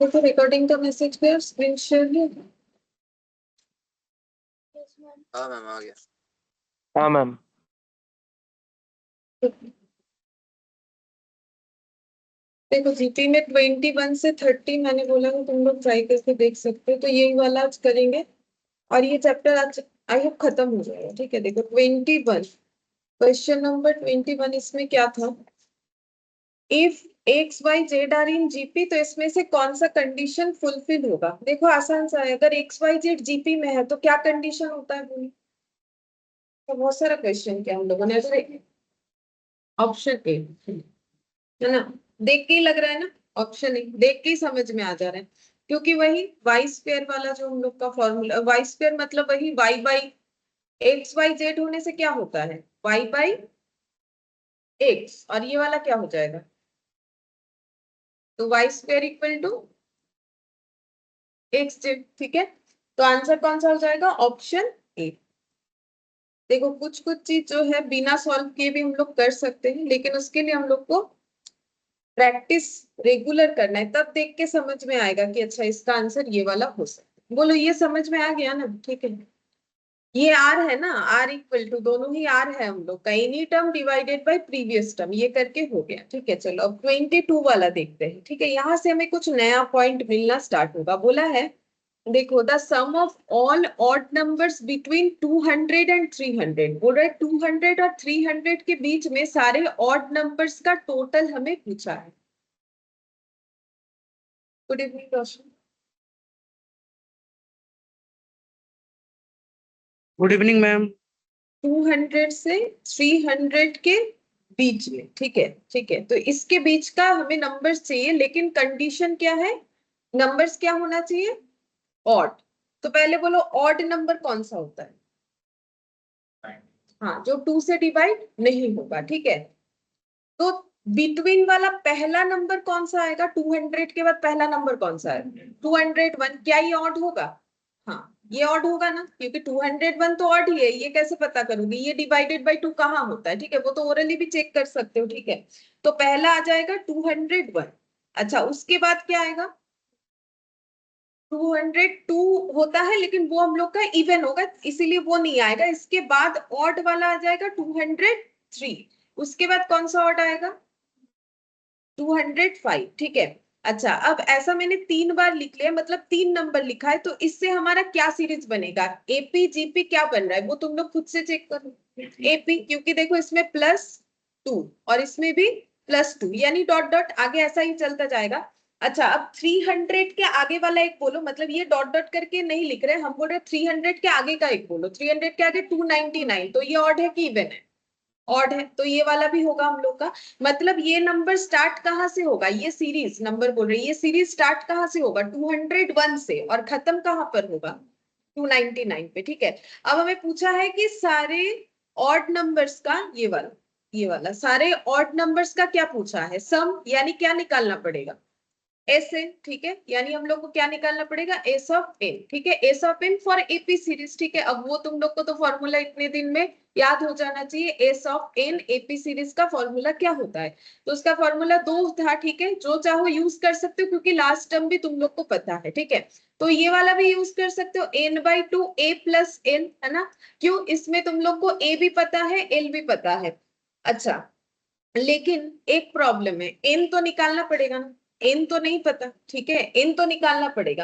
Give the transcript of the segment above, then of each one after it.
देखो रिकॉर्डिंग का मैसेज पे स्क्रीन शेयर है। हाँ मैम आ गया। हाँ मैम। देखो जीपी में 21 से 30 मैंने बोला कि तुम लोग ट्राई करके देख सकते हो, तो यही वाला आज करेंगे और ये चैप्टर आज आई होप खत्म हो जाएगा। ठीक है, देखो 21 क्वेश्चन नंबर 21 इसमें क्या था, if x y z are in GP तो इसमें से कौन सा कंडीशन फुलफिल होगा। देखो आसान सा है, अगर एक्स वाई जेड जीपी में है तो क्या कंडीशन होता है बोलिए। तो बहुत सारा क्वेश्चन किया हम लोगों ने, ऑप्शन ए है ना, देख के ही लग रहा है ना, ऑप्शन ए देख के ही समझ में आ जा रहा है, क्योंकि वही वाई स्क्वायर वाला जो हम लोग का फॉर्मूला, वाई स्क्वायर मतलब वही y by x y z होने से क्या होता है वाई बाई एक्स, और ये वाला क्या हो जाएगा, तो y square equal to x z. ठीक है, तो आंसर कौन सा हो जाएगा, ऑप्शन ए। देखो कुछ कुछ चीज जो है बिना सॉल्व किए भी हम लोग कर सकते हैं, लेकिन उसके लिए हम लोग को प्रैक्टिस रेगुलर करना है, तब देख के समझ में आएगा कि अच्छा इसका आंसर ये वाला हो सकता है। बोलो ये समझ में आ गया ना। ठीक है, ये आर है ना, आर इक्वल टू दोनों ही आर है हम लोग का, any term divided by previous term, ये करके हो गया। ठीक है, चलो अब 22 वाला देखते हैं। ठीक है, यहाँ से हमें कुछ नया पॉइंट मिलना स्टार्ट होगा। बोला है देखो the sum of all odd numbers between 200 and 300, बोल रहे 200 और 300 के बीच में सारे ऑड नंबर्स का टोटल हमें पूछा है। Good evening Roshan. Good evening ma'am. 200 से 300 के बीच में। ठीक है, ठीक है, तो इसके बीच का हमें नंबर्स चाहिए, लेकिन कंडीशन क्या है, नंबर्स क्या होना चाहिए, ऑड। तो पहले बोलो ऑड नंबर कौन सा होता है, हाँ जो 2 से डिवाइड नहीं होगा। ठीक है, तो बिटवीन वाला पहला नंबर कौन सा आएगा, 200 के बाद पहला नंबर कौन सा है, 201, क्या ये ऑड होगा, हाँ ये ऑड होगा ना, क्योंकि 201 तो ऑड ही है। ये कैसे पता करोगे, ये डिवाइडेड बाय 2 कहाँ होता है, ठीक है, वो तो ओरली भी चेक कर सकते हो। ठीक है, तो पहला आ जाएगा 201। अच्छा उसके बाद क्या आएगा, 202 होता है, लेकिन वो हम लोग का इवन होगा इसीलिए वो नहीं आएगा। इसके बाद ऑड वाला आ जाएगा 203, उसके बाद कौन सा ऑड आएगा, 205। ठीक है, अच्छा अब ऐसा मैंने 3 बार लिख लिया, मतलब 3 नंबर लिखा है, तो इससे हमारा क्या सीरीज बनेगा, एपी जीपी क्या बन रहा है वो तुम लोग खुद से चेक करो। एपी, क्योंकि देखो इसमें +2 और इसमें भी +2, यानी डॉट डॉट आगे ऐसा ही चलता जाएगा। अच्छा अब 300 के आगे वाला एक बोलो, मतलब ये डॉट डॉट करके नहीं लिख रहे, हम बोल रहे 300 के आगे का एक बोलो, 300 के आगे 299, तो ये ऑड है कि इवन है, ऑड है, तो ये वाला भी होगा हम लोग का। मतलब ये नंबर स्टार्ट कहाँ से होगा, ये सीरीज नंबर बोल रही है, ये सीरीज स्टार्ट कहाँ से होगा, 201 से, और खत्म कहाँ पर होगा, 299 पे। ठीक है, अब हमें पूछा है कि सारे ऑड नंबर्स का ये वाला सारे ऑड नंबर्स का क्या पूछा है, सम, यानी क्या निकालना पड़ेगा, एस एन। ठीक है, यानी हम लोग को क्या निकालना पड़ेगा, एस ऑफ एन। ठीक है, s of n for AP series. ठीक है, अब वो तुम लोग को तो फॉर्मूला इतने दिन में याद हो जाना चाहिए, S of an AP series का फॉर्मूला क्या होता है, तो उसका फॉर्मूला 2 था। ठीक है, जो चाहो यूज कर सकते हो, क्योंकि लास्ट टर्म भी तुम लोग को पता है। ठीक है, तो ये वाला भी यूज कर सकते हो, n/2 a प्लस एन, है ना, क्यों, इसमें तुम लोग को a भी पता है l भी पता है। अच्छा लेकिन एक प्रॉब्लम है, एन तो निकालना पड़ेगा ना, एन तो नहीं पता। ठीक है, एन तो निकालना पड़ेगा,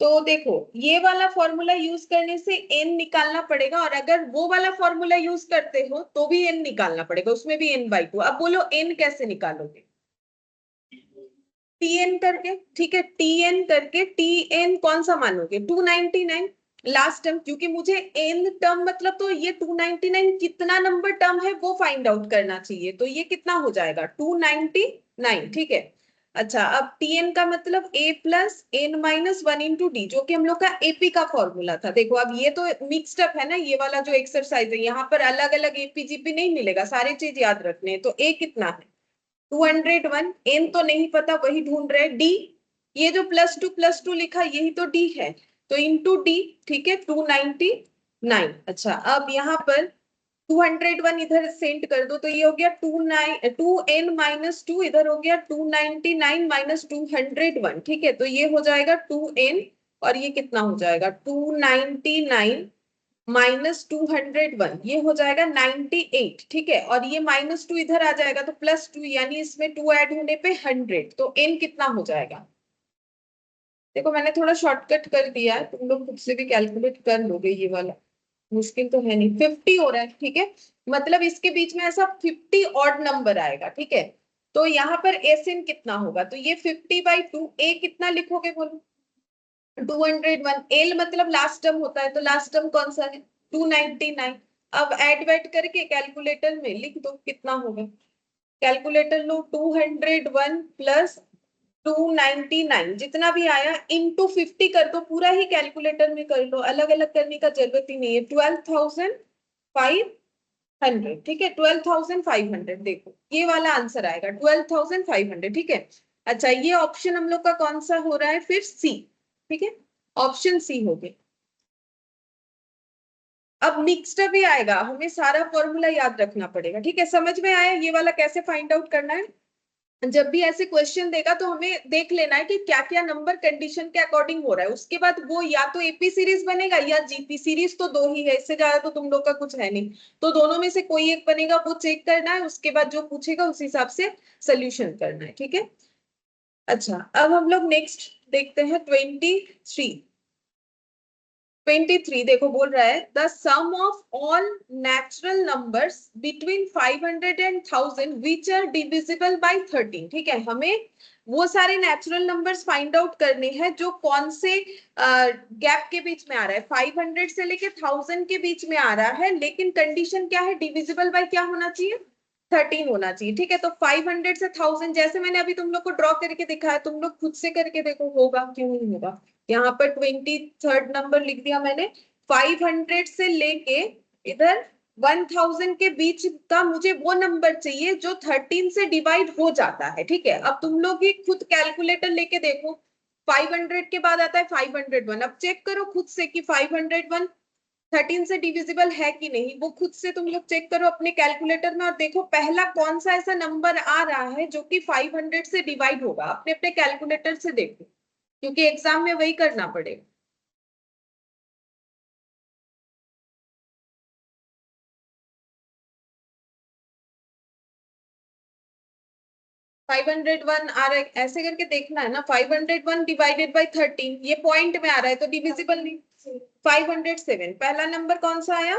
तो देखो ये वाला फॉर्मूला यूज करने से एन निकालना पड़ेगा, और अगर वो वाला फॉर्मूला यूज करते हो तो भी एन निकालना पड़ेगा, उसमें भी n/2। अब बोलो एन कैसे निकालोगे, टीएन करके। ठीक है, टीएन करके, टीएन कौन सा मानोगे, 299 लास्ट टर्म, क्योंकि मुझे एन टर्म मतलब तो ये 299 कितना नंबर टर्म है वो फाइंड आउट करना चाहिए, तो ये कितना हो जाएगा 299। ठीक है, अच्छा अब टीएन का मतलब a plus n minus 1 into d, जो कि हम लोग का एपी का फॉर्मूला था। देखो अब ये तो मिक्स्ड अप है ना, ये वाला जो एक्सरसाइज है, यहाँ पर अलग अलग एपीजीपी नहीं मिलेगा, सारी चीज याद रखने हैं। तो ए कितना है 201, एन तो नहीं पता वही ढूंढ रहे, डी ये जो +2 लिखा यही तो डी है, तो इंटू डी। ठीक है, 299। अच्छा अब यहाँ पर 201 इधर सेंड कर दो, तो ये हो गया 2n माइनस 2, इधर हो गया 299 माइनस 201, ठीक है। तो ये हो जाएगा 2n, और ये कितना हो जाएगा 299 माइनस 201, ये हो जाएगा 98, ठीक है। और ये माइनस 2 इधर आ जाएगा तो प्लस 2, यानी इसमें 2 ऐड होने पे 100, तो n कितना हो जाएगा। देखो मैंने थोड़ा शॉर्टकट कर दिया है, तुम लोग खुद से भी कैलकुलेट कर लोगे, ये वाला मुश्किल तो है नहीं। 50 हो रहा है, ठीक है। मतलब इसके बीच में ऐसा 50 ऑड नंबर आएगा, ठीक है। तो यहाँ पर एसएन कितना होगा, तो ये 50/2, ए कितना लिखोगे बोलो 201, एल मतलब लास्ट टर्म होता है, तो लास्ट टर्म कौन सा है 299। अब ऐड वैड करके कैलकुलेटर में लिख दो कितना होगा, कैलकुलेटर लो 201 प्लस 299 जितना भी आया इंटू 50 कर दो, पूरा ही कैलकुलेटर में कर लो, अलग अलग करने का जरूरत ही नहीं है। 12,500, ठीक है 12,500, देखो ये वाला आंसर आएगा 12,500, ठीक है। अच्छा ये ऑप्शन हम लोग का कौन सा हो रहा है फिर, सी, ठीक है, ऑप्शन सी हो गया। अब नेक्स्ट भी आएगा, हमें सारा फॉर्मूला याद रखना पड़ेगा, ठीक है। समझ में आया ये वाला कैसे फाइंड आउट करना है। जब भी ऐसे क्वेश्चन देगा तो हमें देख लेना है कि क्या क्या नंबर कंडीशन के अकॉर्डिंग हो रहा है, उसके बाद वो या तो एपी सीरीज बनेगा या जीपी सीरीज, तो दो ही है, इससे ज्यादा तो तुम लोग का कुछ है नहीं। तो दोनों में से कोई एक बनेगा, वो चेक करना है, उसके बाद जो पूछेगा उस हिसाब से सोल्यूशन करना है, ठीक है। अच्छा अब हम लोग नेक्स्ट देखते हैं 23 देखो बोल रहा है the sum of all natural numbers between 500 and 1000 which are divisible by 13, ठीक है। हमें वो सारे नेचुरल नंबर्स फाइंड आउट करने हैं जो कौन से गैप के बीच में आ रहा है, 500 से लेके 1000 के बीच में आ रहा है, लेकिन कंडीशन क्या है, डिविजिबल बाय क्या होना चाहिए 13 होना चाहिए, ठीक है। तो 500 से 1000 जैसे मैंने अभी तुम लोग को ड्रॉ करके दिखाया, तुम लोग खुद से करके देखो होगा क्यों नहीं होगा। यहाँ पर 23rd नंबर लिख दिया मैंने, 500 से लेके इधर 1000 के बीच का मुझे वो नंबर चाहिए जो 13 से डिवाइड हो जाता है, ठीक है। अब तुम लोग ही खुद कैलकुलेटर लेके देखो, 500 के बाद आता है 501, अब चेक करो खुद से कि 501 13 से डिविजिबल है कि नहीं, वो खुद से तुम लोग चेक करो अपने कैलकुलेटर में, और देखो पहला कौन सा ऐसा नंबर आ रहा है जो कि 500 से डिवाइड होगा, अपने अपने कैलकुलेटर से देखो, क्योंकि एग्जाम में वही करना पड़ेगा। फाइव हंड्रेड वन आ रहा है, ऐसे करके देखना है ना, 501 डिवाइडेड बाई 13, ये पॉइंट में आ रहा है तो डिविजिबल नहीं। 507 पहला नंबर कौन सा आया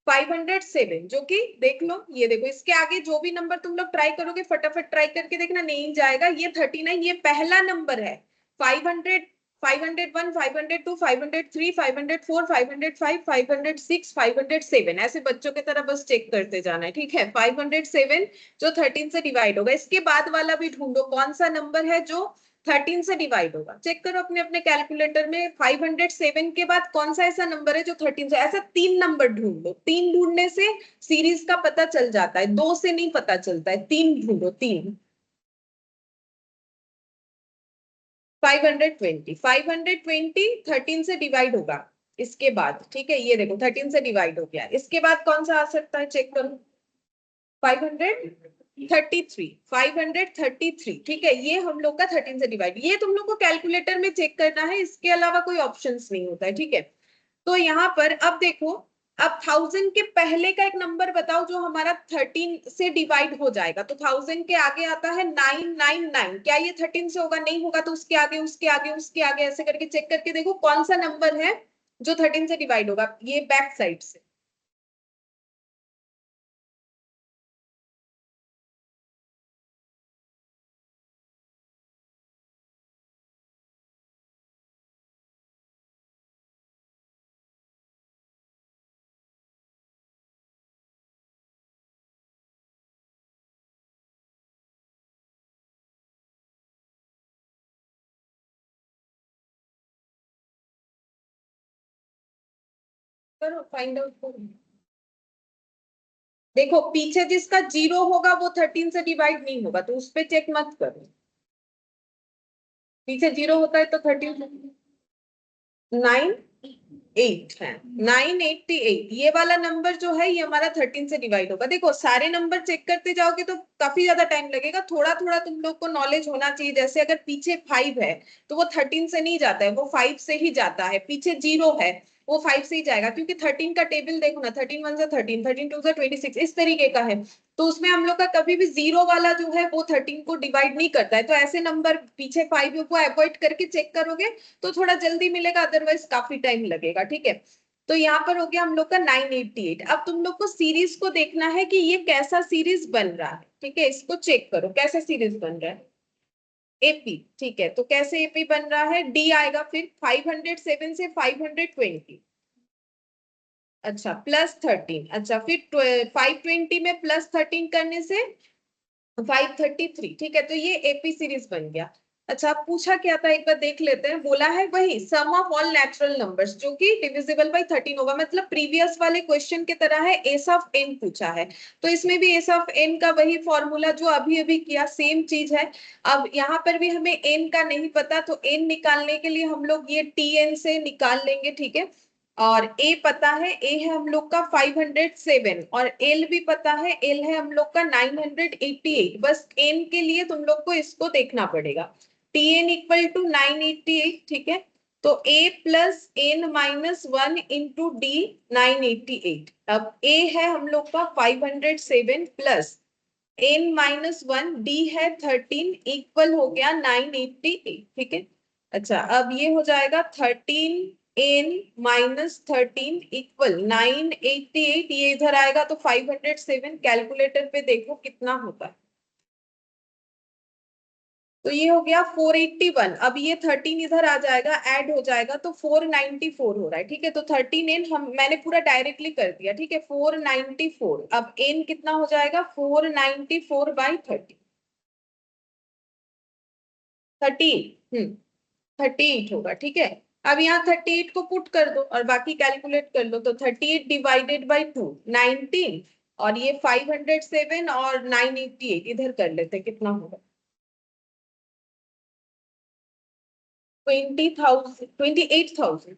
507, जो कि देख लो, ये देखो इसके आगे जो भी नंबर तुम लोग ट्राई करोगे फटाफट ट्राई करके देखना नहीं जाएगा, ये 39 ये पहला नंबर है। 500 501 502 503 504 505 506 507 ऐसे बच्चों की तरह बस चेक करते जाना है, ठीक है। 507 जो 13 से डिवाइड होगा, इसके बाद वाला भी ढूंढो कौन सा नंबर है जो 13 से डिवाइड होगा, चेक करो अपने अपने कैलकुलेटर में। 507 के बाद कौन सा ऐसा नंबर है जो 13 से, ऐसा 3 नंबर ढूंढ लो, 3 ढूंढने से सीरीज का पता चल जाता है, 2 से नहीं पता चलता है, 3 ढूंढो, 3। 520 13 से डिवाइड होगा इसके बाद, ठीक है। ये देखो 13 से डिवाइड हो गया, इसके बाद कौन सा आ सकता है चेक करो 533 ठीक है, ये हम लोग का 13 से डिवाइड, ये तुम लोग को कैलकुलेटर में चेक करना है, इसके अलावा कोई ऑप्शंस नहीं होता है, ठीक है। तो यहाँ पर अब देखो, अब 1000 के पहले का एक नंबर बताओ जो हमारा 13 से डिवाइड हो जाएगा, तो 1000 के आगे आता है 999, क्या ये 13 से होगा, नहीं होगा, तो उसके आगे उसके आगे उसके आगे ऐसे करके चेक करके देखो कौन सा नंबर है जो 13 से डिवाइड होगा, ये बैक साइड से। करो फाइंड आउट करो, देखो पीछे जिसका 0 होगा वो 13 से डिवाइड नहीं होगा, तो उस पर चेक मत करो, पीछे 0 होता है तो 13 9 8 है 988। ये वाला नंबर जो है ये हमारा 13 से डिवाइड होगा। देखो सारे नंबर चेक करते जाओगे तो काफी ज्यादा टाइम लगेगा, थोड़ा थोड़ा तुम लोग को नॉलेज होना चाहिए। जैसे अगर पीछे 5 है तो वो 13 से नहीं जाता है, वो 5 से ही जाता है। पीछे 0 है वो 5 से ही जाएगा, क्योंकि 13 का टेबल देखो ना, 13 1 13, 13 2 26, इस तरीके का है। तो उसमें हम लोग का कभी भी 0 वाला जो है वो 13 को डिवाइड नहीं करता है। तो ऐसे नंबर पीछे 5 को अवॉइड करके चेक करोगे तो थोड़ा जल्दी मिलेगा, अदरवाइज काफी टाइम लगेगा। ठीक है, तो यहाँ पर हो गया हम लोग का 988। अब तुम लोग को सीरीज को देखना है कि ये कैसा सीरीज बन रहा है। ठीक है, इसको चेक करो कैसा सीरीज बन रहा है। एपी, ठीक है, तो कैसे एपी बन रहा है, डी आएगा, फिर 507 से 520, अच्छा +13, अच्छा फिर 520 में +13 करने से 533। ठीक है, तो ये एपी सीरीज बन गया। अच्छा पूछा क्या था एक बार देख लेते हैं। बोला है वही सम ऑफ ऑल नेचुरल नंबर्स जो कि डिविजिबल बाय 13 होगा, मतलब प्रीवियस वाले क्वेश्चन की तरह है, एस ऑफ एन पूछा है। तो इसमें भी एस ऑफ एन का वही फॉर्मूला जो अभी अभी किया, सेम चीज है। अब यहाँ पर भी हमें एन का नहीं पता, तो एन निकालने के लिए हम लोग ये टी एन से निकाल लेंगे। ठीक है, और ए पता है, ए है हम लोग का 507, और एल भी पता है, एल है हम लोग का 988। बस एन के लिए तुम लोग को इसको देखना पड़ेगा, टी एन इक्वल टू 988। ठीक है, तो a plus n minus 1 into d 988। अब ए है हम लोग का 507 प्लस एन माइनस 1, डी है 13, इक्वल हो गया 988। ठीक है, अच्छा अब ये हो जाएगा 13 एन माइनस 13 इक्वल 988। ये इधर आएगा तो 507, कैलकुलेटर पे देखो कितना होता है। तो ये हो गया 481। अब ये 13 इधर आ जाएगा, ऐड हो जाएगा तो 494 हो रहा है। ठीक है, तो 13 एन हम मैंने पूरा डायरेक्टली कर दिया। ठीक है, 494। अब एन कितना हो जाएगा, 494 बाई 30, 30 38 होगा। ठीक है, अब यहाँ 38 को पुट कर दो और बाकी कैलकुलेट कर लो। तो 38 डिवाइडेड बाई 2 19, और ये 507 और 988 इधर कर लेते कितना होगा, 20,000 28,000।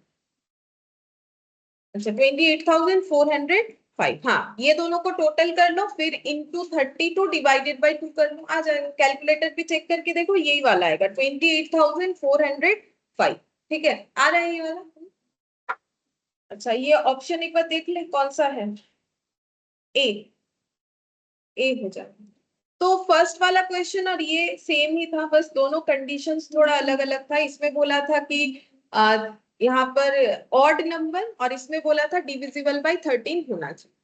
अच्छा 28,405। हाँ, ये दोनों को टोटल कर लो, फिर इंटू 32 डिवाइडेड बाई 2 कर लो, आ जाएगा। कैलकुलेटर भी चेक करके देखो, यही वाला आएगा 28,405। ठीक है, आ रहा है ये वाला। अच्छा ये ऑप्शन एक बार देख ले कौन सा है, ए, ए हो जाए। तो फर्स्ट वाला क्वेश्चन और ये सेम ही था, बस दोनों कंडीशंस थोड़ा अलग अलग था। इसमें बोला था कि आ, यहाँ पर ऑड नंबर, और इसमें बोला था डिविजिबल बाय 13 होना चाहिए।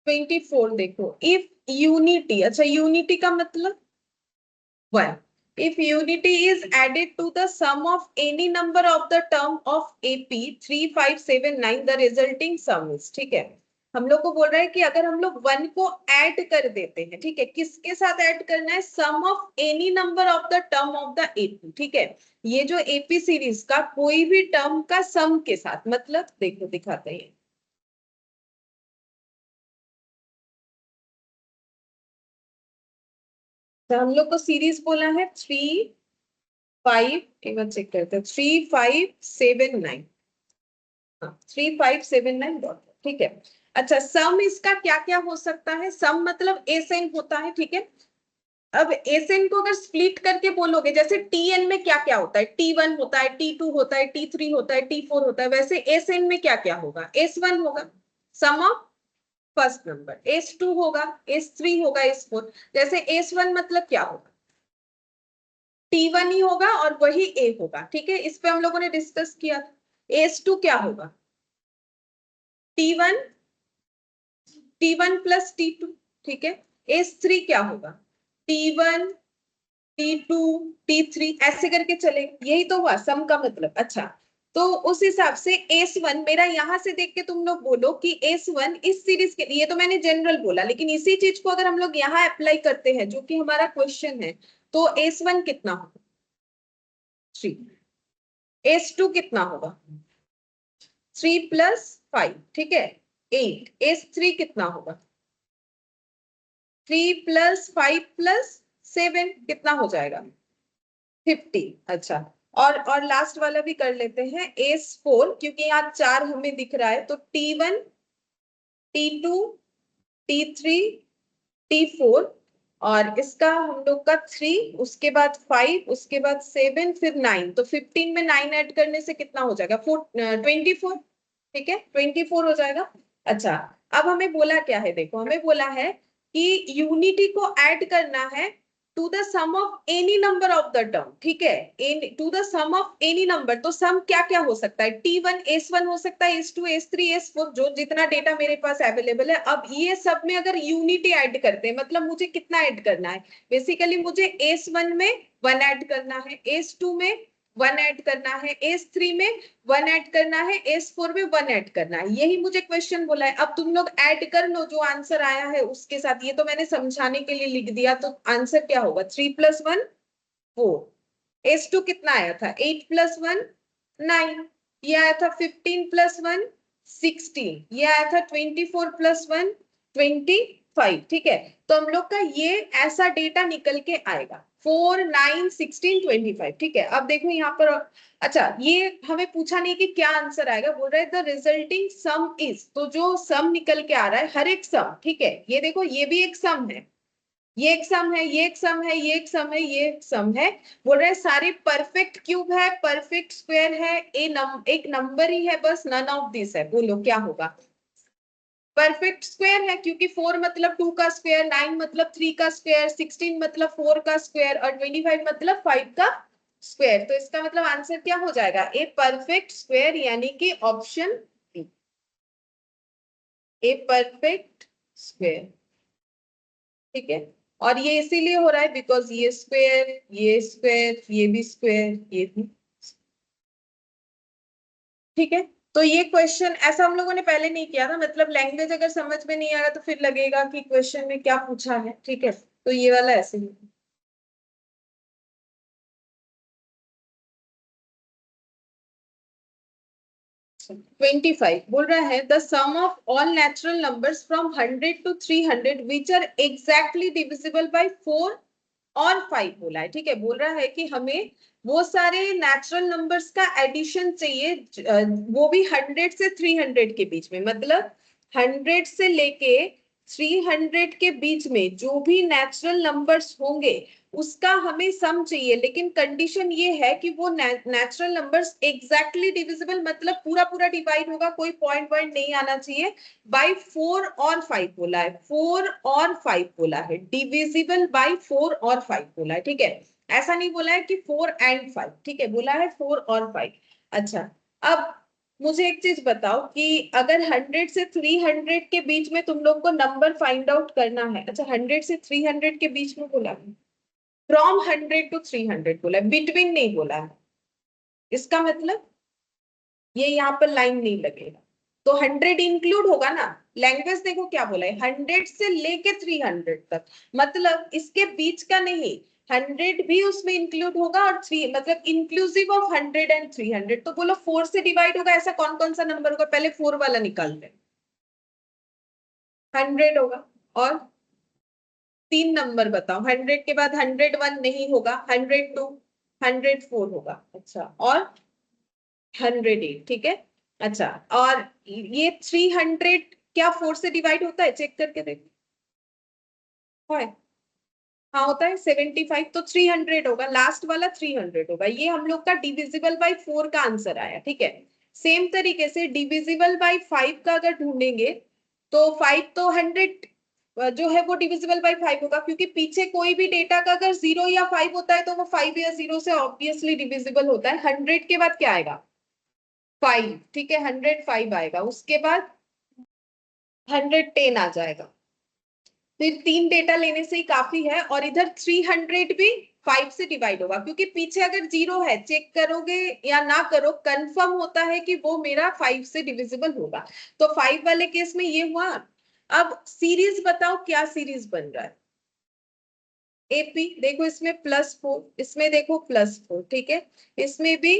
ट्वेंटी फोर देखो, इफ यूनिटी, अच्छा यूनिटी का मतलब 1, if unity is added to the sum of any number of the term of AP 3579, the resulting sum is, ठीक है, हम लोग को बोल रहा है कि अगर हम लोग 1 को ऐड कर देते हैं, ठीक है, किसके साथ ऐड करना है, sum of any number of the term of the AP. ठीक है, ये जो एपी सीरीज का कोई भी टर्म का सम के साथ, मतलब देखो दिखाते हैं, तो हम लोग को सीरीज बोला है 3 5, एक बार चेक करते हैं, 3579, 3579 डॉट। ठीक है, अच्छा सम इसका क्या क्या हो सकता है, सम मतलब एसएन होता है। ठीक है, अब एसएन को अगर स्प्लिट करके बोलोगे, जैसे टीएन में क्या क्या होता है, टी1 होता है, टी2 होता है, टी3 होता है, टी4 होता है, वैसे एसएन में क्या क्या होगा, एस1 होगा सम ऑफ फर्स्ट नंबर, एस2 होगा, एस3 होगा, एस4। जैसे एस1 मतलब क्या होगा, टी1 ही होगा और वही ए होगा। ठीक है, इस पे हम लोगों ने डिस्कस किया था। एस2 क्या होगा, टी1, टी1 प्लस टी2। ठीक है, एस3 क्या होगा, टी1, टी2, टी3, ऐसे करके चलेगा। यही तो हुआ सम का मतलब। अच्छा, तो उस हिसाब से एस1 मेरा यहां से देख के तुम लोग बोलो कि एस1 इस सीरीज के लिए, ये तो मैंने जनरल बोला, लेकिन इसी चीज को अगर हम लोग यहाँ अप्लाई करते हैं जो कि हमारा क्वेश्चन है, तो एस1 कितना होगा, 3। S2 कितना होगा? 3 + 5, ठीक है, 8। S3 कितना होगा? 3 + 5 + 7 कितना हो जाएगा? 50। अच्छा, और लास्ट वाला भी कर लेते हैं, S4, क्योंकि यहाँ 4 हमें दिख रहा है, तो T1, T2, T3, T4, और इसका हम लोग का 3, उसके बाद 5, उसके बाद 7, फिर 9। तो 15 में 9 ऐड करने से कितना हो जाएगा? 24। ठीक है, 24 हो जाएगा। अच्छा, अब हमें बोला क्या है? देखो, हमें बोला है कि यूनिटी को ऐड करना है to the sum of any number of the term. ठीक है, to the sum of any number. तो सम क्या क्या हो सकता है? T1 S1 हो सकता है, S2 S3 S4, जो जितना डेटा मेरे पास अवेलेबल है। अब ये सब में अगर यूनिटी ऐड करते हैं, मतलब मुझे कितना ऐड करना है? बेसिकली मुझे S1 में 1 ऐड करना है, S2 में 1 ऐड करना है, S3 में 1 ऐड करना है, S4 में 1 ऐड करना है। यही मुझे क्वेश्चन बोला है। अब तुम लोग ऐड कर लो जो आंसर आया है उसके साथ। ये तो मैंने समझाने के लिए लिख दिया। तो आंसर क्या होगा? 3 + 1 4। S2 कितना आया था? 8 + 1 9। ये आया था 15 + 1 16। ये आया था 24 + 1 25। ठीक है, तो हम लोग का ये ऐसा डेटा निकल के आएगा, 4 9 16 25। ठीक है, अब देखो यहाँ पर। अच्छा, ये हमें पूछा नहीं कि क्या आंसर आएगा, बोल रहा है द रिजल्टिंग सम इज। तो जो सम निकल के आ रहा है, हर एक सम, ठीक है, ये देखो, ये भी एक सम है, ये एक सम है, ये एक सम है, ये एक सम है, ये एक सम है। बोल रहे सारे परफेक्ट क्यूब है, परफेक्ट स्क्वायर है, एक नंबर ही है बस, नन ऑफ दिस है। बोलो क्या होगा? परफेक्ट स्क्वायर है, क्योंकि 4 मतलब 2 का स्क्वायर, 9 मतलब 3 का स्क्वायर, 16 मतलब 4 का स्क्वायर, और 25 मतलब 5 का स्क्वायर। तो इसका मतलब आंसर क्या हो जाएगा? ए परफेक्ट स्क्वायर, यानी कि option B, a perfect square. ठीक है, और ये इसीलिए हो रहा है बिकॉज ये स्क्वायर, ये स्क्वायर, ये भी स्क्वायर, ये भी। ठीक है, तो ये क्वेश्चन ऐसा हम लोगों ने पहले नहीं किया था। मतलब लैंग्वेज अगर समझ में नहीं आएगा तो फिर लगेगा कि क्वेश्चन में क्या पूछा है। ठीक है, तो ये वाला ऐसे ही। 25 बोल रहा है the sum of all natural numbers from 100 to 300 which are exactly divisible by 4 और 5 बोला है। ठीक है, बोल रहा है कि हमें वो सारे नेचुरल नंबर्स का एडिशन चाहिए, वो भी 100 से 300 के बीच में। मतलब 100 से लेके 300 के बीच में जो भी नेचुरल नंबर्स होंगे उसका हमें सम चाहिए। लेकिन कंडीशन ये है कि वो नेचुरल नंबर्स एग्जैक्टली डिविजिबल, मतलब पूरा पूरा डिवाइड होगा, कोई पॉइंट पॉइंट नहीं आना चाहिए, बाय 4 और 5 बोला है। 4 और 5 बोला है, डिविजिबल बाय 4 और 5 बोला है। ठीक है, ऐसा नहीं बोला है कि 4 and 5। ठीक है, बोला है 4 और 5। अच्छा, अब मुझे एक चीज बताओ कि अगर 100 से 300 के बीच में तुम लोग को नंबर फाइंड आउट करना है। अच्छा, 100 से 300 के बीच में बोला है, फ्रॉम 100 to 300 बोला है, बिटवीन नहीं बोला है। इसका मतलब ये यहाँ पर लाइन नहीं लगेगा, तो 100 इंक्लूड होगा ना। लैंग्वेज देखो क्या बोला है, 100 से लेके 300 तक, मतलब इसके बीच का नहीं। 100 भी उसमें इंक्लूड होगा, और 3 मतलब इंक्लूसिव ऑफ 100 एंड 300। तो बोलो 4 से डिवाइड होगा, ऐसा कौन कौन सा नंबर होगा? पहले 4 वाला निकाल लें। 100 होगा, और 3 नंबर बताओ। 100 के बाद 101 नहीं होगा, 102, 104 होगा। अच्छा, और 108। ठीक है, अच्छा, और ये 300 क्या 4 से डिवाइड होता है? चेक करके देखो, है? हाँ होता है। 75, तो 300 होगा, लास्ट वाला 300 होगा। ये हम लोग का डिविजिबल बाय 4 का आंसर आया। ठीक है, सेम तरीके से डिविजिबल बाय 5 का अगर ढूंढेंगे तो 5 तो 100 जो है वो डिविजिबल बाय 5 होगा, क्योंकि पीछे कोई भी डेटा का अगर 0 या 5 होता है तो वो 5 या 0 से ऑब्वियसली डिविजिबल होता है। 100 के बाद क्या आएगा? 5। ठीक है, 105 आएगा, उसके बाद 110 आ जाएगा। फिर 3 डेटा लेने से ही काफी है, और इधर 300 भी 5 से डिवाइड होगा, क्योंकि पीछे अगर 0 है, चेक करोगे या ना करो, कंफर्म होता है कि वो मेरा 5 से डिविजिबल होगा। तो 5 वाले केस में ये हुआ। अब सीरीज बताओ, क्या सीरीज बन रहा है? एपी देखो, इसमें +4, इसमें देखो +4। ठीक है, इसमें भी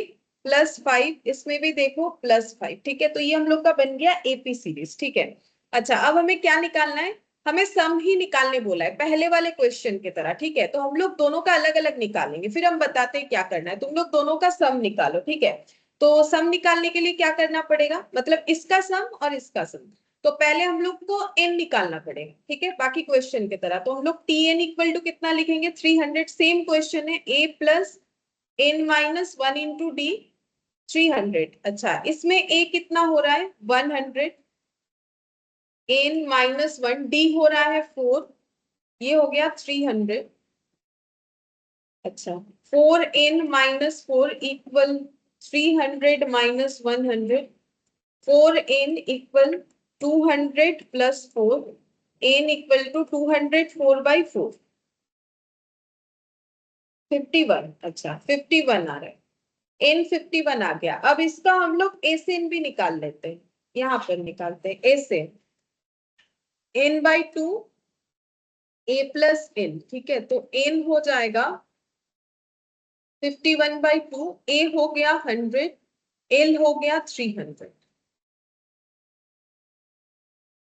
+5, इसमें भी देखो +5, ठीक है। तो ये हम लोग का बन गया एपी सीरीज, ठीक है। अच्छा, अब हमें क्या निकालना है? हमें सम ही निकालने बोला है, पहले वाले क्वेश्चन की तरह, ठीक है। तो हम लोग दोनों का अलग अलग निकालेंगे, फिर हम बताते हैं क्या करना है। तुम लोग दोनों का सम निकालो, ठीक है। तो सम निकालने के लिए क्या करना पड़ेगा, मतलब इसका सम और इसका सम। तो पहले हम लोग को n निकालना पड़ेगा, ठीक है, बाकी क्वेश्चन की तरह। तो हम लोग tn इक्वल टू कितना लिखेंगे, 300। सेम क्वेश्चन है, a plus n minus 1 into D, 300। अच्छा, इसमें a कितना हो रहा है, 100, n माइनस 1, d हो रहा है 4, ये हो गया 300। अच्छा, 4n minus 4 equal 300 minus 100, 4n equal 200 plus 4, n equal to 200, 4/4, 51। अच्छा, 51 आ रहा है, n 51 आ गया। अब इसका हम लोग a से n भी निकाल लेते हैं, यहाँ पर निकालते हैं a से n/2 a प्लस n, ठीक है। तो n हो जाएगा 51/2, a हो गया 100, l हो गया 300।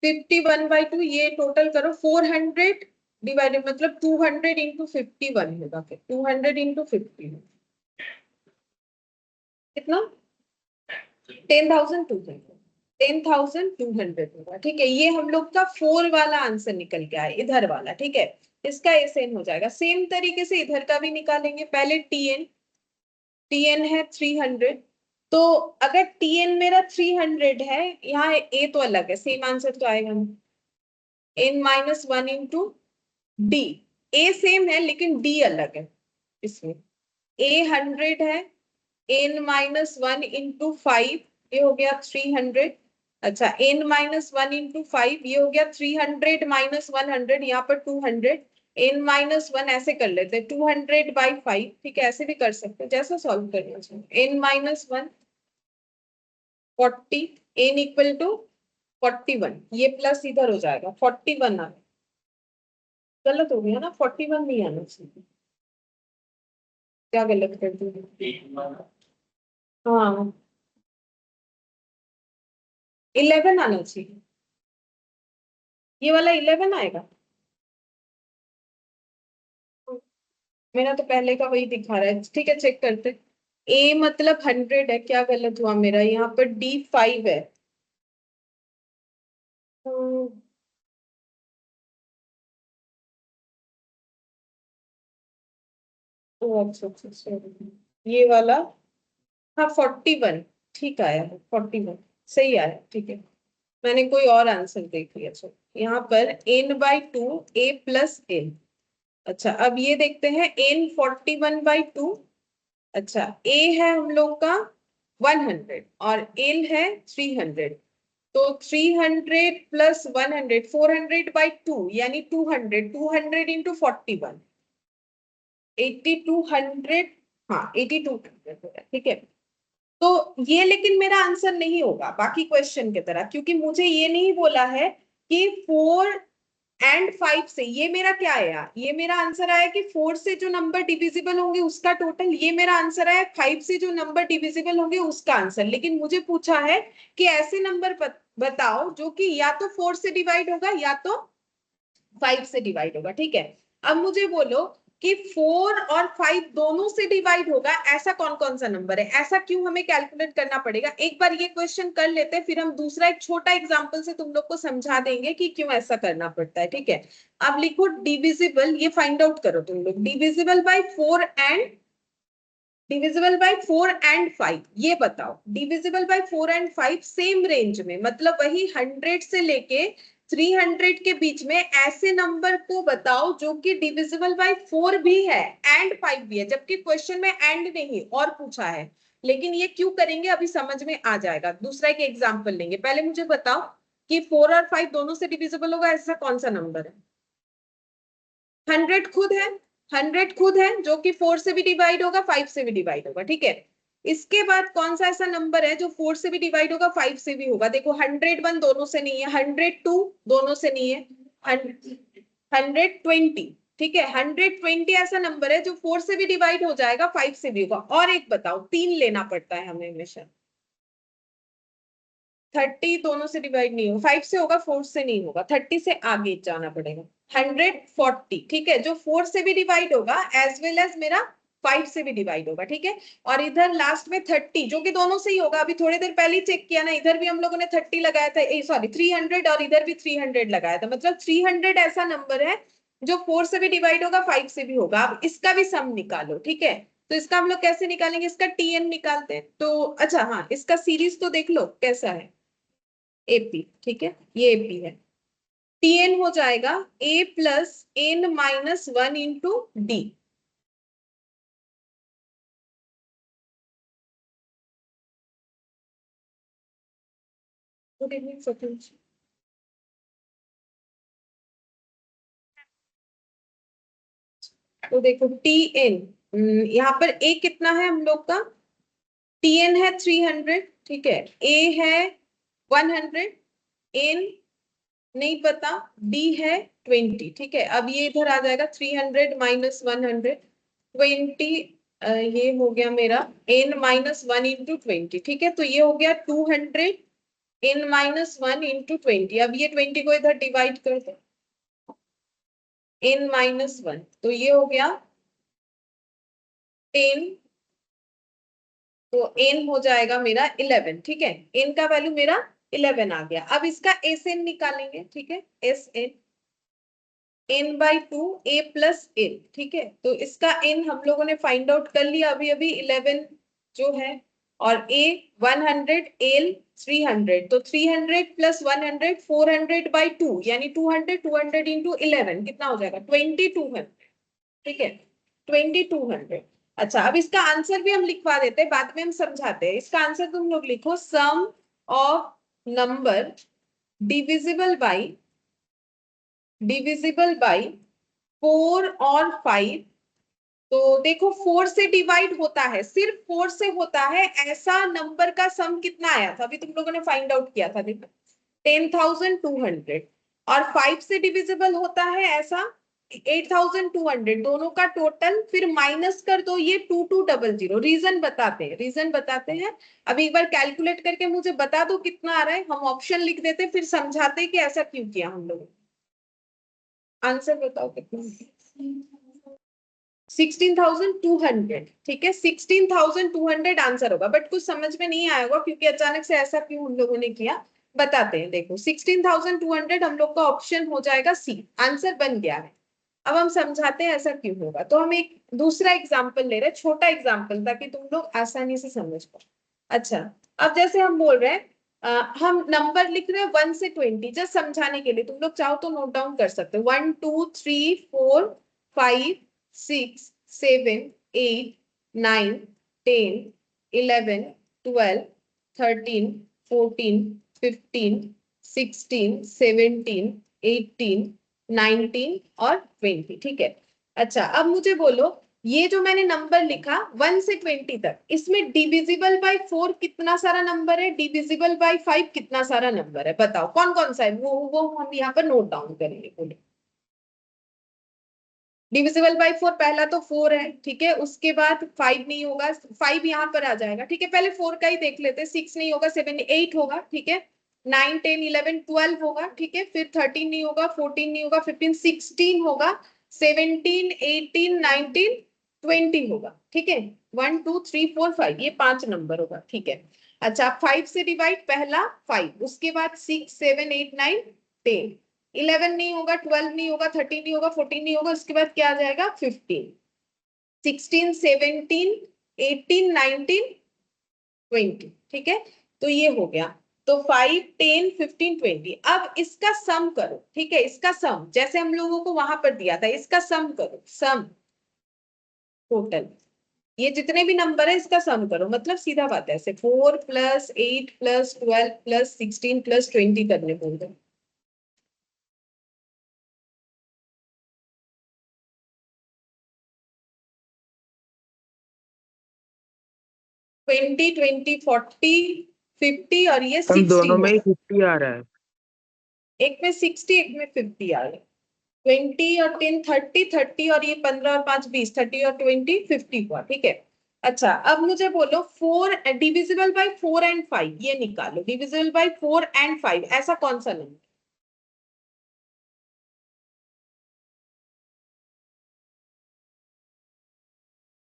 51/2 ये टोटल करो, 400 डिवाइडेड मतलब 200 इंटू 51 होगा, फिर 200 इंटू 50 कितना, 10,200, 10,200 होगा, ठीक है। ये हम लोग का 4 वाला आंसर निकल गया है, इधर वाला, ठीक है। इसका एन हो जाएगा। सेम तरीके से इधर का भी निकालेंगे। पहले टीएन है 300, तो अगर टीएन मेरा 300 है, यहाँ ए तो अलग है, सेम आंसर तो आएगा नहीं। n माइनस 1 इंटू डी, ए सेम है लेकिन डी अलग है इसमें। ए 100 है, n माइनस 1 इंटू 5, ये हो गया 300। अच्छा, n माइनस 1 इंटू 5, ये हो गया 300 माइनस 100, यहाँ पर 200, n माइनस 1 ऐसे कर लेते हैं, 200/5, ठीक है। ऐसे भी कर सकते हैं, जैसा सॉल्व करना चाहिए। n minus 1 40, n equal to 41, ये प्लस इधर हो जाएगा 41 आ, गलत हो गया ना, 41 नहीं आना चाहिए, क्या गलत कर दी? हाँ, 11 आना चाहिए, ये वाला 11 आएगा। मेरा तो पहले का वही दिखा रहा है, ठीक है, चेक करते। ए मतलब 100 है, क्या गलत हुआ मेरा, यहाँ पर डी 5 है। अच्छा अच्छा sorry। ये वाला, हाँ 41 ठीक आया है, 41 सही आया, ठीक है। मैंने कोई और आंसर देख लिया। चलो, यहाँ पर n/2 a प्लस n। अच्छा, अब ये देखते हैं n 41/2। अच्छा, a है हम लोग का 100 और l है 300, तो 300 प्लस 100, 400/2 यानी 200, 200 इंटू 41, 8200, हाँ 8200 हो गया, ठीक है। तो ये लेकिन मेरा आंसर नहीं होगा बाकी क्वेश्चन की तरह, क्योंकि मुझे ये नहीं बोला है कि 4 एंड 5 से, ये मेरा क्या आया, ये मेरा आंसर आया कि 4 से जो नंबर डिविजिबल होंगे उसका टोटल, ये मेरा आंसर आया 5 से जो नंबर डिविजिबल होंगे उसका आंसर। लेकिन मुझे पूछा है कि ऐसे नंबर बताओ जो कि या तो 4 से डिवाइड होगा या तो 5 से डिवाइड होगा, ठीक है। अब मुझे बोलो कि 4 और 5 दोनों से डिवाइड होगा, ऐसा कौन कौन सा नंबर है, ऐसा क्यों हमें कैलकुलेट करना पड़ेगा। एक बार ये क्वेश्चन कर लेते हैं, फिर हम दूसरा एक छोटा एग्जांपल से तुम लोग को समझा देंगे कि क्यों ऐसा करना पड़ता है, ठीक है। अब लिखो डिविजिबल, ये फाइंड आउट करो तुम लोग, डिविजिबल बाय 4 एंड 5, ये बताओ। Divisible by 4 and 5 same range में, मतलब वही 100 से लेके 300 के बीच में ऐसे नंबर को बताओ जो कि डिविजिबल बाय 4 भी है एंड 5 भी है, जबकि क्वेश्चन में एंड नहीं और पूछा है। लेकिन ये क्यों करेंगे अभी समझ में आ जाएगा। दूसरा एक एग्जांपल लेंगे, पहले मुझे बताओ कि 4 और 5 दोनों से डिविजिबल होगा ऐसा कौन सा नंबर है। 100 खुद है, 100 खुद है जो कि 4 से भी डिवाइड होगा 5 से भी डिवाइड होगा, ठीक है। इसके बाद कौन सा ऐसा नंबर है जो 4 से भी डिवाइड होगा 5 से भी होगा। देखो 101 दोनों से नहीं है, 102 दोनों से नहीं है, 120, ठीक है, 120 ऐसा नंबर है जो 4 से भी डिवाइड हो जाएगा, 5 से भी होगा। और एक बताओ, 3 लेना पड़ता है हमें हमेशा। 30 दोनों से डिवाइड नहीं होगा, 5 से होगा, 4 से नहीं होगा, 30 से आगे जाना पड़ेगा। 140, ठीक है, जो 4 से भी डिवाइड होगा एज वेल एज मेरा 5 से भी डिवाइड होगा, ठीक है। और इधर लास्ट में 30 जो कि दोनों से ही होगा, अभी थोड़ी देर पहले ही चेक किया ना, इधर भी हम लोगों ने 30 लगाया था, सॉरी 300, और इधर भी 300 लगाया था, मतलब 300 ऐसा नंबर है जो 4 से भी डिवाइड होगा, 5 से भी होगा। अब इसका भी सम निकालो, ठीक है। तो इसका हम लोग कैसे निकालेंगे, इसका टीएन निकालते हैं। तो अच्छा हाँ, इसका सीरीज तो देख लो कैसा है, एपी, ठीक है, ये एपी है। टीएन हो जाएगा a plus n minus 1 into d. Good evening Satish. तो देखो टीएन, यहाँ पर ए कितना है हम लोग का, टीएन है 300, ठीक है, ए है 100, एन नहीं पता, डी है 20, ठीक है। अब ये इधर आ जाएगा 300 माइनस 100, 20, ये हो गया मेरा n माइनस 1 इंटू 20, ठीक है। तो ये हो गया 200 n माइनस 1 इंटू 20। अब ये 20 को इधर डिवाइड कर दो, n माइनस 1, तो ये हो गया 10, तो n हो जाएगा मेरा 11, ठीक है, n का वैल्यू मेरा 11 आ गया। अब इसका SN निकालेंगे, ठीक है, SN n by 2 a plus n, ठीक है। तो इसका n हम लोगों ने फाइंड आउट कर लिया अभी अभी, 11 जो है, और a 100, l 300, तो 300 प्लस 100 400 बाई 2, यानी 200, 200 इंटू 11 कितना हो जाएगा 2200, ठीक है, 2200। अच्छा, अब इसका आंसर भी हम लिखवा देते हैं, बाद में हम समझाते हैं। इसका आंसर तुम लोग लिखो, sum of number divisible by 4 और 5। तो देखो 4 से डिवाइड होता है, सिर्फ 4 से होता है ऐसा नंबर का सम कितना आया था, अभी तुम लोगों ने फाइंड आउट किया था, देखो 10,200। और 5 से डिविजिबल होता है ऐसा 8,200, दोनों का टोटल फिर माइनस कर दो ये 2200। रीजन बताते हैं, रीजन बताते हैं। अभी एक बार कैलकुलेट करके मुझे बता दो कितना आ रहा है, हम ऑप्शन लिख देते फिर समझाते कि ऐसा क्यों किया हम लोगों ने। आंसर बताओ कितना, 16,200, ठीक है, 16,200 आंसर होगा। बट कुछ समझ में नहीं आया होगा क्योंकि अचानक से ऐसा क्यों हम लोगों ने किया, बताते हैं। देखो 16,200 हम लोग का ऑप्शन हो जाएगा सी, आंसर बन गया है। अब हम समझाते हैं ऐसा क्यों होगा। तो हम एक दूसरा एग्जाम्पल ले रहे हैं, छोटा एग्जाम्पल, ताकि तुम लोग आसानी से समझ पाओ। अच्छा, अब जैसे हम बोल रहे हैं, हम नंबर लिख रहे हैं 1 से 20, जस्ट समझाने के लिए, तुम लोग चाहो तो नोट डाउन कर सकते हो, 1 2 3 4 5 6 7 8 9 10 11 12 13 14 15 16 17 18 19 और 20, ठीक है। अच्छा, अब मुझे बोलो, ये जो मैंने नंबर लिखा 1 से 20 तक, इसमें डिविजिबल बाय 4 कितना सारा नंबर है, डिविजिबल बाय 5 कितना सारा नंबर है, बताओ कौन कौन सा है, वो हम यहाँ पर नोट डाउन करेंगे। बोलो, डिविजिबल बाय 4 पहला तो 4 है, ठीक है, उसके बाद 5 नहीं होगा, 5 यहाँ पर आ जाएगा, ठीक है, पहले 4 का ही देख लेते हैं, 6 नहीं होगा, 7 8 होगा, ठीक है, 9 10 11 12 होगा, ठीक है, फिर 13 नहीं होगा, 14 नहीं होगा, 15 16 होगा, 17 18 19 20 होगा, ठीक है, 1 2 3 4 5, ये 5 नंबर होगा, ठीक है। अच्छा, 5 से डिवाइड पहला 5, उसके बाद 6 7 8 9 10, 11 नहीं होगा, 12 नहीं होगा, 13 नहीं होगा, 14 नहीं होगा, उसके बाद क्या आ जाएगा 15 16 17 18 19 20, ठीक है। तो ये हो गया, तो 5 10 15 20। अब इसका सम करो, ठीक है, इसका सम जैसे हम लोगों को वहां पर दिया था, इसका सम करो, सम टोटल, ये जितने भी नंबर है इसका सम करो, मतलब सीधा बात है, ऐसे 4 प्लस 8 प्लस 12 प्लस 16 प्लस 20 करने बोल रहे, 20 20 40 50 और ये 60 दोनों में ही होगा। 50 आ रहा है। एक में 60 एक में 50 आ रहा है। 20 और 10 30, 30 और ये 15 और 5 20, 30 और 20 50 हुआ, ठीक है। अच्छा अब मुझे बोलो 4 डिविजिबल बाय 4 एंड 5, ये निकालो डिविजिबल बाय 4 एंड 5, ऐसा कौन सा नंबर?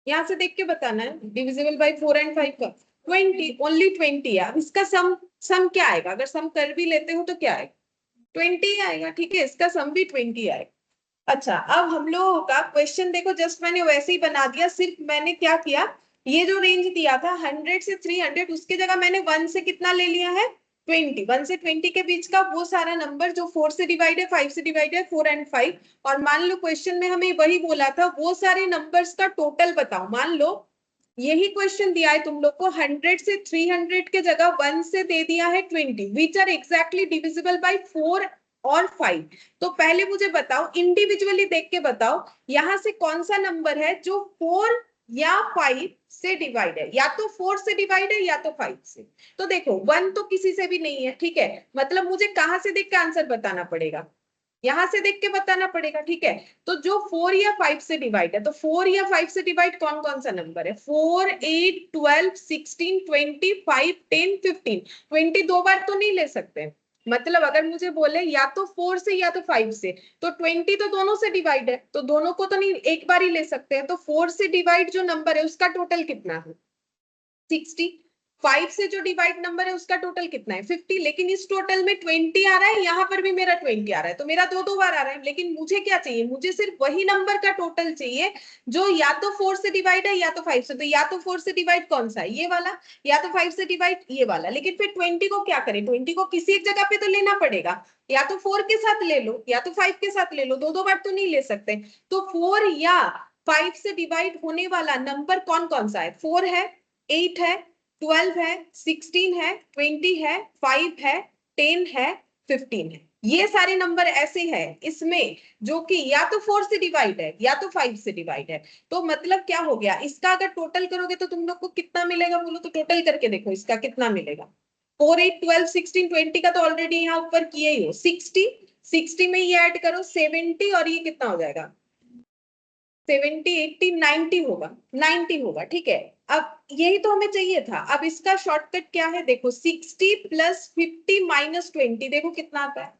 यहां से देख के बताना है डिविजिबल बाय 4 एंड 5 का। 20, ओनली 20 है। अब इसका सम सम क्या आएगा? अगर सम कर भी लेते हो तो क्या आएगा? 20 आएगा, ठीक है, इसका सम भी 20 आएगा। अच्छा अब हम लोगों का क्वेश्चन देखो, जस्ट मैंने वैसे ही बना दिया, सिर्फ मैंने क्या किया, ये जो रेंज दिया था 100 से 300, उसकी जगह मैंने 1 से कितना ले लिया है? 20। 1 से 20 के बीच का वो सारा नंबर जो 4 से डिवाइड है, 5 से डिवाइड है, 4 एंड 5। और मान लो क्वेश्चन में हमें वही बोला था, वो सारे नंबर्स का टोटल बताओ। मान लो यही क्वेश्चन दिया है तुम लोग को, 100 से 300 के जगह 1 से दे दिया है 20, which are exactly divisible by 4 और 5। तो पहले मुझे बताओ, इंडिविजुअली देख के बताओ, यहां से कौन सा नंबर है जो 4 या 5 से डिवाइड है? या तो 4 से डिवाइड है या तो 5 से। तो देखो 1 तो किसी से भी नहीं है, ठीक है, मतलब मुझे कहां से देख के आंसर बताना पड़ेगा? यहां से देख के बताना पड़ेगा, ठीक है। तो जो 4 या 5 से डिवाइड है, तो 4 या 5 से डिवाइड कौन कौन सा नंबर है? 4, 8, 12, 16, 25, 10, 15। 20 दो बार तो नहीं ले सकते, मतलब अगर मुझे बोले या तो 4 से या तो 5 से, तो 20 तो दोनों से डिवाइड है, तो दोनों को तो नहीं एक बार ही ले सकते हैं। तो 4 से डिवाइड जो नंबर है उसका टोटल कितना है? 60। 5 से जो डिवाइड नंबर है उसका टोटल कितना है? 50। लेकिन इस टोटल में 20 आ रहा है, यहां पर भी मेरा 20 आ रहा है, तो मेरा दो दो बार आ रहा है। लेकिन मुझे क्या चाहिए? मुझे सिर्फ वही नंबर का टोटल चाहिए जो या तो 4 से डिवाइड है या तो 5 से। तो या तो 4 से डिवाइड कौन सा है? ये वाला। या तो 5 से डिवाइड ये वाला। लेकिन फिर 20 को क्या करें? 20 को किसी एक जगह पे तो लेना पड़ेगा, या तो 4 के साथ ले लो या तो 5 के साथ ले लो, दो दो बार तो नहीं ले सकते। तो 4 या 5 से डिवाइड होने वाला नंबर कौन कौन सा है? 4 है, 8 है, 12 है, 16 है, 20 है, 5 है, 10 है, 15 है। ये सारे नंबर ऐसे हैं इसमें जो कि या तो 4 से डिवाइड है या तो 5 से डिवाइड है। तो मतलब क्या हो गया, इसका अगर टोटल करोगे तो तुम लोग को कितना मिलेगा बोलो? तो टोटल करके देखो इसका कितना मिलेगा। 4, 8, 12, 16, 20 का तो ऑलरेडी यहाँ ऊपर किए ही हो। 60, 60 में ये ऐड करो 70, और ये कितना हो जाएगा? 70, 80, 90 होगा, 90 होगा, ठीक है। अब यही तो हमें चाहिए था। अब इसका शॉर्टकट क्या है? देखो 60 प्लस 50 माइनस 20, देखो कितना आता है?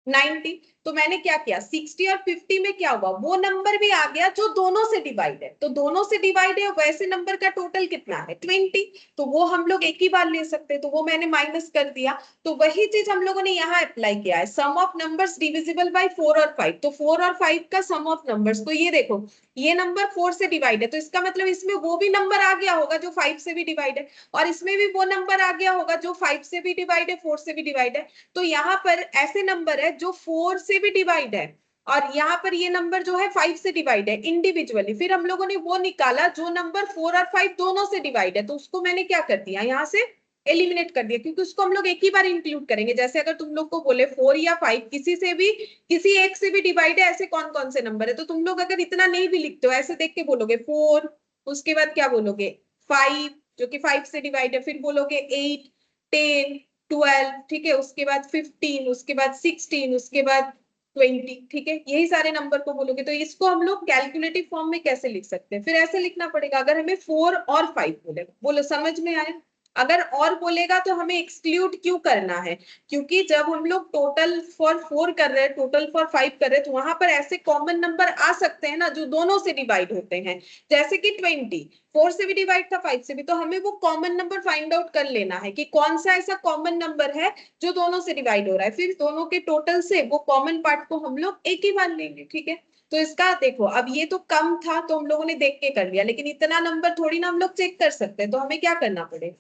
90। तो मैंने क्या किया, 60 और 50 में क्या हुआ, वो नंबर भी आ गया जो दोनों से डिवाइड है। तो दोनों से डिवाइड है, वैसे नंबर का टोटल कितना है? 20। तो वो हम लोग एक ही बार ले सकते हैं, तो वो मैंने माइनस कर दिया। तो वही चीज हम लोगों ने यहाँ अप्लाई किया है, sum of numbers divisible by 4 और 5। तो 4 और 5 का सम ऑफ नंबर्स, तो ये देखो ये नंबर 4 से डिवाइड है, तो इसका मतलब इसमें वो भी नंबर आ गया होगा जो 5 से भी डिवाइड है, और इसमें भी वो नंबर आ गया होगा जो 5 से भी डिवाइड है, 4 से भी डिवाइड है। तो यहाँ पर ऐसे नंबर है जो 4 से भी डिवाइड है, और यहाँ पर ये नंबर जो है 5 से डिवाइड है इंडिविजुअली। फिर हम लोगों ने वो निकाला जो नंबर 4 और 5 दोनों से डिवाइड है, तो उसको मैंने क्या कर दिया, यहाँ से एलिमिनेट कर दिया, क्योंकि उसको हम लोग एक ही बार इंक्लूड करेंगे। जैसे अगर तुम लोग को बोले 4 या 5 किसी से भी, किसी एक से भी डिवाइड है, ऐसे कौन कौन से नंबर है, तो तुम लोग अगर इतना नहीं भी लिखते हो, ऐसे देख के बोलोगे 4, उसके बाद क्या बोलोगे 5 जो कि 5 से डिवाइड है, फिर बोलोगे 8, 10, 12, ठीक है, उसके बाद 15, उसके बाद 16, उसके बाद 20, ठीक है, यही सारे नंबर को बोलोगे। तो इसको हम लोग कैलकुलेटिव फॉर्म में कैसे लिख सकते हैं? फिर ऐसे लिखना पड़ेगा, अगर हमें 4 और 5 बोलेगा, बोलो समझ में आया? अगर और बोलेगा तो हमें एक्सक्लूड क्यों करना है? क्योंकि जब हम लोग टोटल फॉर 4 कर रहे हैं, टोटल फॉर 5 कर रहे हैं, तो वहां पर ऐसे कॉमन नंबर आ सकते हैं ना जो दोनों से डिवाइड होते हैं। जैसे कि 20 4 से भी डिवाइड था, 5 से भी, तो हमें वो कॉमन नंबर फाइंड आउट कर लेना है कि कौन सा ऐसा कॉमन नंबर है जो दोनों से डिवाइड हो रहा है। फिर दोनों के टोटल से वो कॉमन पार्ट को हम लोग एक ही बार लेंगे, ठीक है। तो इसका देखो, अब ये तो कम था तो हम लोगों ने देख के कर लिया, लेकिन इतना नंबर थोड़ी ना हम लोग चेक कर सकते हैं, तो हमें क्या करना पड़ेगा?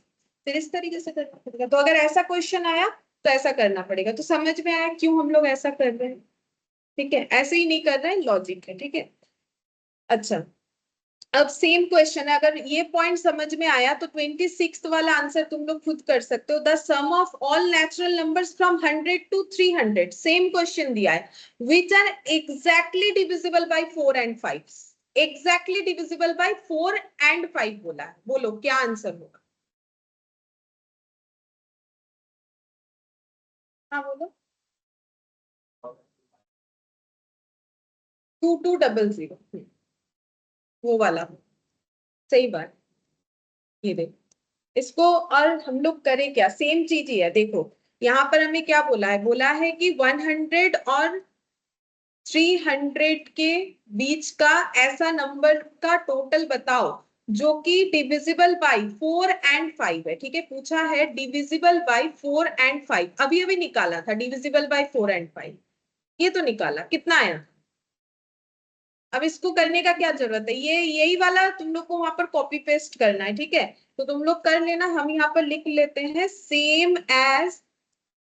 फिर इस तरीके से करना पड़ेगा। तो अगर ऐसा क्वेश्चन आया तो ऐसा करना पड़ेगा। तो समझ में आया क्यों हम लोग ऐसा कर रहे हैं? ठीक है, ऐसे ही नहीं कर रहे हैं, लॉजिक है, ठीक है। अच्छा अब सेम क्वेश्चन है, अगर ये पॉइंट समझ में आया तो 26 वाला आंसर तुम लोग खुद कर सकते हो। The sum of all natural numbers from 100 to 300, same question दिया है, which are exactly divisible by 4 and 5। Exactly divisible by 4 and 5 बोला है, बोलो क्या आंसर होगा? हाँ बोलो। 2200 वो वाला सही बात। ये देख इसको, और हम लोग करें क्या, सेम चीज ही है। देखो यहाँ पर हमें क्या बोला है कि 100 और 300 के बीच का ऐसा नंबर का टोटल बताओ जो कि डिविजिबल बाय 4 एंड 5 है। ठीक है, पूछा है डिविजिबल बाय 4 एंड 5। अभी अभी निकाला था डिविजिबल बाय 4 एंड 5, ये तो निकाला, कितना आया। अब इसको करने का क्या जरूरत है, ये यही वाला तुम लोग को वहां पर कॉपी पेस्ट करना है। ठीक है, तो तुम लोग कर लेना। हम यहाँ पर लिख लेते हैं सेम एज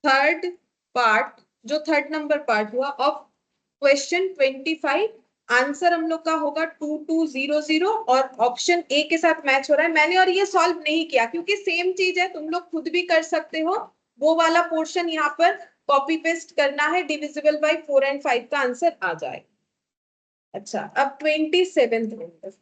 थर्ड पार्ट, जो थर्ड नंबर पार्ट हुआ ऑफ क्वेश्चन 25। आंसर हम लोग का होगा 2200 और ऑप्शन ए के साथ मैच हो रहा है। मैंने और ये सॉल्व नहीं किया क्योंकि सेम चीज है, तुम लोग खुद भी कर सकते हो। वो वाला पोर्शन यहाँ पर कॉपी पेस्ट करना है, डिविजिबल बाय 4 एंड 5 का आंसर आ जाए। अच्छा, अब 27th नंबर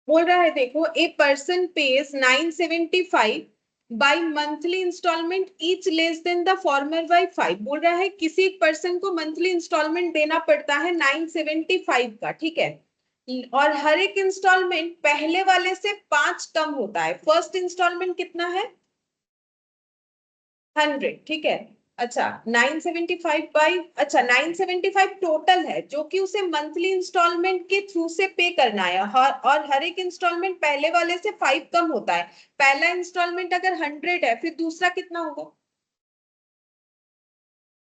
बोल रहा है, देखो a person pays 975 by monthly installment each less than the former by 5। बोल रहा है किसी एक पर्सन को मंथली इंस्टॉलमेंट देना पड़ता है 975 का। ठीक है, और हर एक इंस्टॉलमेंट पहले वाले से 5 कम होता है। फर्स्ट इंस्टॉलमेंट कितना है 100। ठीक है, अच्छा 975 बाई, अच्छा 975 टोटल है जो कि उसे मंथली इंस्टॉलमेंट के थ्रू से पे करना है। और हर एक इंस्टॉलमेंट पहले वाले से 5 कम होता है। पहला इंस्टॉलमेंट अगर 100 है, फिर दूसरा कितना होगा,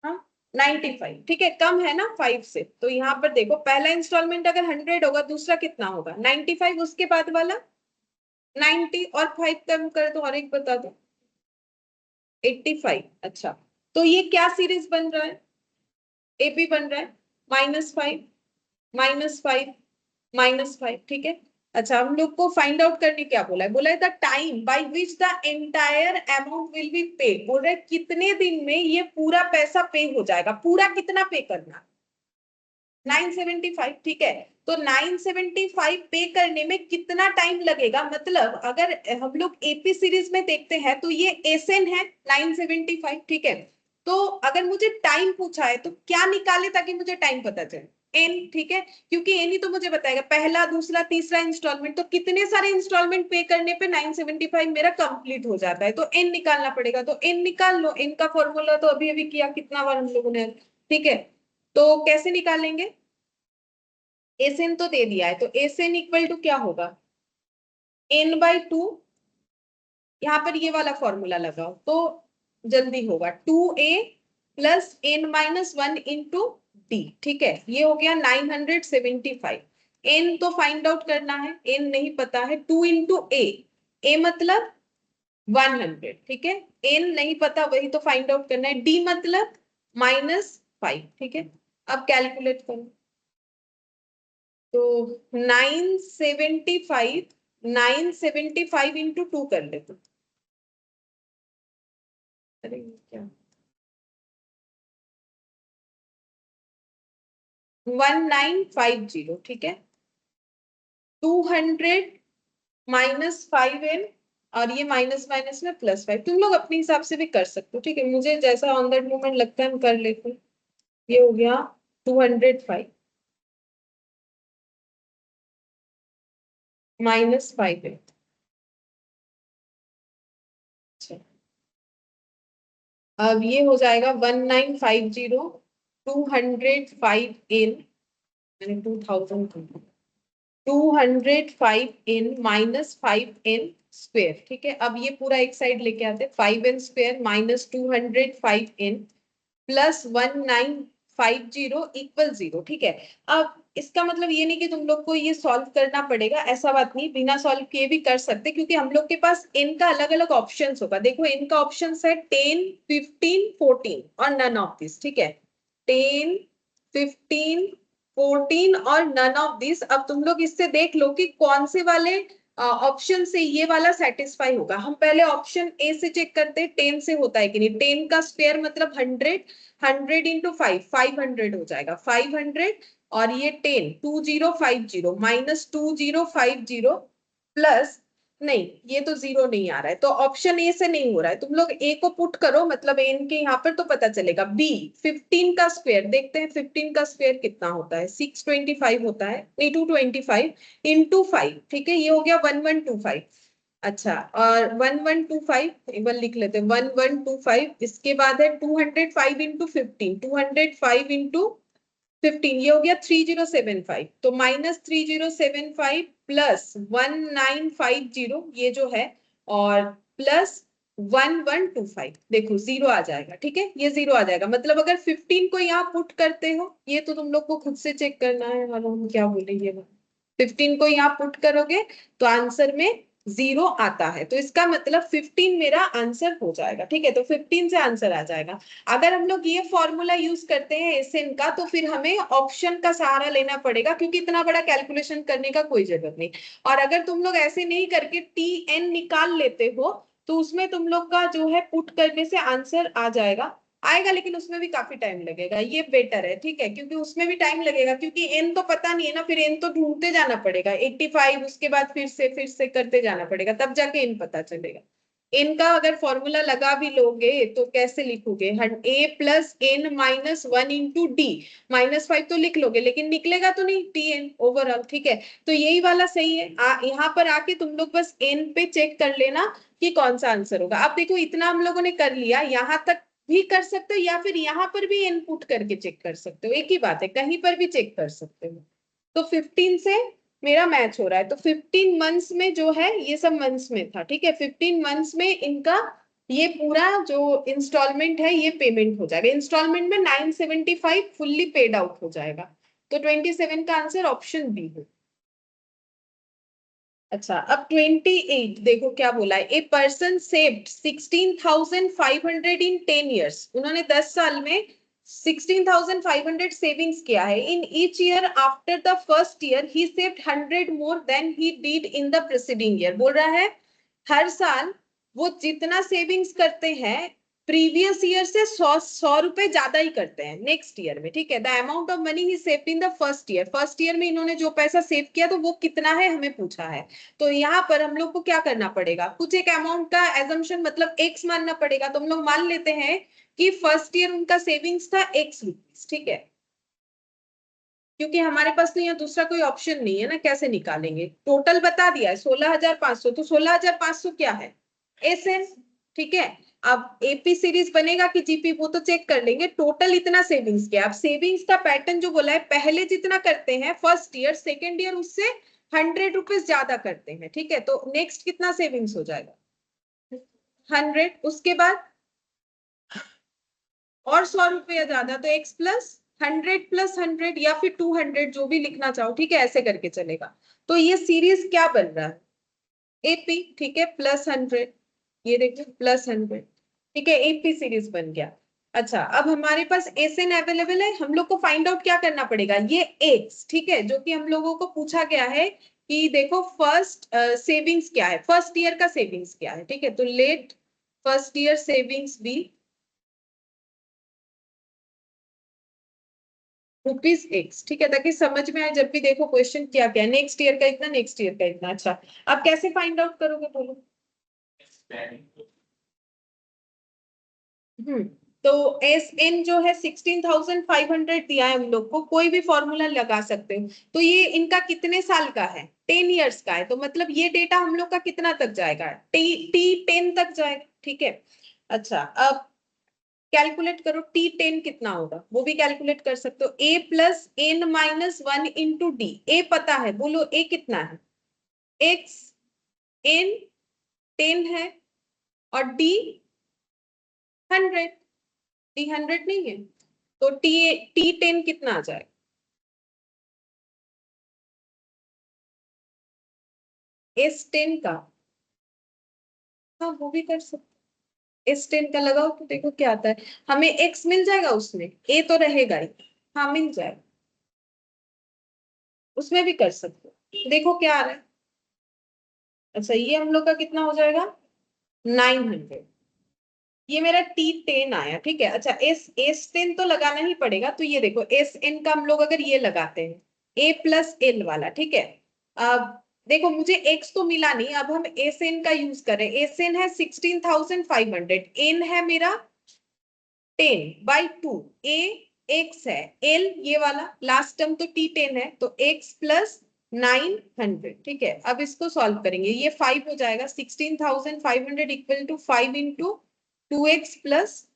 हाँ 95। ठीक है, कम है ना 5 से, तो यहाँ पर देखो पहला इंस्टॉलमेंट अगर 100 होगा, दूसरा कितना होगा 95, उसके बाद वाला 90 और 5 कम कर दो और एक बता दो 85। अच्छा, तो ये क्या सीरीज बन रहा है, एपी बन रहा है -5 -5 -5। ठीक है, अच्छा हम लोग को फाइंड आउट करने क्या बोला है the time by which the entire amount will be paid. बोल रहे कितने दिन में ये पूरा पैसा पे हो जाएगा। पूरा कितना पे करना, 975। ठीक है, तो 975 पे करने में कितना टाइम लगेगा, मतलब अगर हम लोग एपी सीरीज में देखते हैं तो ये एसएन है 975। ठीक है, तो अगर मुझे टाइम पूछा है तो क्या निकाले ताकि मुझे टाइम पता चले, एन। ठीक है, क्योंकि एन ही तो मुझे बताएगा पहला दूसरा तीसरा इंस्टॉलमेंट, तो कितने सारे इंस्टॉलमेंट पे करने पे 975 मेरा कंप्लीट हो जाता है, तो एन निकालना पड़ेगा। तो एन निकाल लो, एन का फॉर्मूला तो अभी अभी किया, कितना बार हम लोगों ने। ठीक है, तो कैसे निकालेंगे, एसएन तो दे दिया है, तो एसएन इक्वल टू क्या होगा n/2। यहाँ पर ये वाला फॉर्मूला लगाओ तो जल्दी होगा, 2a plus n-1 into D. ठीक है, ये हो गया 975। n तो फाइंड आउट करना है, n नहीं पता है, 2 इंटू a मतलब 100। ठीक है, n नहीं पता, वही तो फाइंड आउट करना है, d मतलब -5। ठीक है, अब कैलकुलेट करो तो 975 इंटू 2 कर लेते। अरे क्या 1950। ठीक है, 200 -5n और ये माइनस माइनस में +5। तुम लोग अपने हिसाब से भी कर सकते हो। ठीक है, मुझे जैसा ऑन दैट मोमेंट लगता है हम कर लेते हैं। ये हो गया 205 -5n। अब ये हो जाएगा 1950 205n मैंने 2000 205n -5n स्क्वेयर। ठीक है, अब ये पूरा एक साइड लेके आते, 5n square -205n plus 1950 equal 0। ठीक है, अब इसका मतलब ये नहीं कि तुम लोग को ये सॉल्व करना पड़ेगा, ऐसा बात नहीं, बिना सॉल्व किए भी कर सकते, क्योंकि हम लोग के पास n का अलग अलग ऑप्शन होगा। देखो n का ऑप्शन है 10 15 14 और नन ऑफ दिस। ठीक है, 10 15 14 और नन ऑफ दिस। अब तुम लोग इससे देख लो कि कौन से वाले ऑप्शन से ये वाला सेटिस्फाई होगा। हम पहले ऑप्शन ए से चेक करते हैं 10 से होता है कि नहीं। 10 का स्क्वायर मतलब 100, 100 इंटू 5 500 हो जाएगा 500, और ये 10 2050 -2050 प्लस नहीं, ये तो जीरो नहीं आ रहा है, तो ऑप्शन ए से नहीं हो रहा है। तुम लोग ए को पुट करो, मतलब एन के यहाँ पर, तो पता चलेगा। बी 15 का स्क्वायर, देखते हैं 15 का स्क्वायर कितना होता है। 625 होता है, नहीं 225 इंटू 5, ठीक है, ये हो गया 1125। अच्छा, और 1125 एक बार लिख लेते हैं, 1125। इसके बाद है 205 इंटू 15, 205 इंटू 15, ये हो गया 3075। तो -3075 प्लस 1950 ये जो है, और प्लस 1125, देखो जीरो आ जाएगा। ठीक है, ये जीरो आ जाएगा, मतलब अगर 15 को यहाँ पुट करते हो, ये तो तुम लोग को खुद से चेक करना है, और हम क्या बोलेंगे। 15 को यहाँ पुट करोगे तो आंसर में जीरो आता है, तो इसका मतलब 15 मेरा आंसर हो जाएगा। ठीक है, तो 15 से आंसर आ जाएगा। अगर हम लोग ये फॉर्मूला यूज करते हैं एसएन का, तो फिर हमें ऑप्शन का सहारा लेना पड़ेगा, क्योंकि इतना बड़ा कैलकुलेशन करने का कोई जरूरत नहीं। और अगर तुम लोग ऐसे नहीं करके टी एन निकाल लेते हो, तो उसमें तुम लोग का जो है पुट करने से आंसर आ जाएगा, आएगा, लेकिन उसमें भी काफी टाइम लगेगा। ये बेटर है, ठीक है, क्योंकि उसमें भी टाइम लगेगा, क्योंकि एन तो पता नहीं है ना, फिर एन तो ढूंढते जाना पड़ेगा 85, उसके बाद फिर से करते जाना पड़ेगा, तब जाके एन पता चलेगा। एन का अगर फॉर्मूला लगा भी लोगे तो कैसे लिखोगे, a plus n minus one into d, -5 तो लिख लोगे, लेकिन निकलेगा तो नहीं टी एन ओवरऑल। ठीक है, तो यही वाला सही है। यहाँ पर आके तुम लोग बस एन पे चेक कर लेना कि कौन सा आंसर होगा। अब देखो, इतना हम लोगों ने कर लिया, यहाँ तक भी कर सकते हो, या फिर यहाँ पर भी इनपुट करके चेक कर सकते हो, एक ही बात है, कहीं पर भी चेक कर सकते हो। तो 15 से मेरा मैच हो रहा है, तो 15 मंथ्स में जो है, ये सब मंथ्स में था। ठीक है, 15 मंथ्स में इनका ये पूरा जो इंस्टॉलमेंट है ये पेमेंट हो जाएगा। इंस्टॉलमेंट में 975 फुल्ली पेड आउट हो जाएगा, तो 27 का आंसर ऑप्शन बी है। अच्छा, अब 28 देखो क्या बोला है। A person saved 16,500 in 10 years, उन्होंने 10 साल में 16,500 सेविंग्स किया है। In each year after the first year ही saved 100 more than he did in the preceding year. बोल रहा है हर साल वो जितना सेविंग्स करते हैं प्रीवियस ईयर से 100 रुपए ज्यादा ही करते हैं नेक्स्ट ईयर में। ठीक है, the amount of money he saved in the first year, first year में इन्होंने जो पैसा सेव किया तो वो कितना है हमें पूछा है। तो यहाँ पर हम लोग को क्या करना पड़ेगा, कुछ एक अमाउंट का एजम्पशन, मतलब एक्स मानना पड़ेगा। तो हम लोग मान लेते हैं कि फर्स्ट ईयर उनका सेविंग्स था एक्स रुपीज। ठीक है, क्योंकि हमारे पास तो यहाँ दूसरा कोई ऑप्शन नहीं है ना, कैसे निकालेंगे। टोटल बता दिया है 16,500, तो 16,500 क्या है, एस एन। ठीक है, अब एपी सीरीज बनेगा कि जीपी वो तो चेक कर लेंगे। टोटल इतना सेविंग्स किया। अब सेविंग्स का पैटर्न जो बोला है, पहले जितना करते हैं फर्स्ट ईयर, सेकेंड ईयर उससे 100 रुपीज ज्यादा करते हैं। ठीक है, तो नेक्स्ट कितना सेविंग्स हो जाएगा, 100, उसके बाद और 100 रुपया ज्यादा, तो एक्स प्लस 100 प्लस 100, या फिर 200, जो भी लिखना चाहो। ठीक है, ऐसे करके चलेगा। तो ये सीरीज क्या बन रहा है, एपी। ठीक है, प्लस 100, ये देखो प्लस 100। ठीक है, एपी सीरीज बन गया। अच्छा, अब हमारे पास एसएन अवेलेबल है, हम लोग को फाइंड आउट क्या करना पड़ेगा, ये एक्स। ठीक है, जो कि हम लोगों को पूछा गया है कि देखो फर्स्ट सेविंग्स क्या है, फर्स्ट ईयर का सेविंग्स क्या है। ठीक है, तो let first year savings be rupees x. ठीक है, ताकि समझ में आए जब भी देखो क्वेश्चन क्या क्या है, नेक्स्ट ईयर का इतना, नेक्स्ट ईयर का इतना। अच्छा, अब कैसे फाइंड आउट करोगे बोलो। तो एस एन जो है 16,500 दिया है हम लोग को, कोई भी फॉर्मूला लगा सकते हो। तो ये इनका कितने साल का है, 10 इयर्स का है, तो मतलब ये डेटा हम लोग का कितना तक जाएगा, टी 10 तक जाएगा। ठीक है, अच्छा, अब कैलकुलेट करो टी 10 कितना होगा, वो भी कैलकुलेट कर सकते हो। A plus n minus one into d, a पता है, बोलो ए कितना है, एक्स, एन 10 है, और डी 100, डी 100 नहीं है, तो टी टी 10 कितना आ जाएगा, एस 10 का। हाँ, वो भी कर सकते, एस 10 का लगाओ तो देखो क्या आता है, हमें एक्स मिल जाएगा, उसमें ए तो रहेगा ही। हाँ, मिल जाएगा, उसमें भी कर सकते हो, देखो क्या आ रहा है। अच्छा, ये हम लोग का कितना हो जाएगा, 900। ये मेरा टी 10 आया। ठीक है, अच्छा, एस 10 तो लगाना ही पड़ेगा, तो ये देखो एस एन का हम लोग अगर ये लगाते हैं, ए प्लस एल वाला। ठीक है, अब देखो मुझे x तो मिला नहीं, अब हम एसएन का यूज कर रहे हैं। एसएन है 16,500, एन है मेरा 10/2, ए x है, एल ये वाला लास्ट टर्म तो t10 है, तो x प्लस 900। ठीक है, अब इसको सॉल्व करेंगे, ये 5 हो जाएगा। 16,500 equal to 5 into 2x plus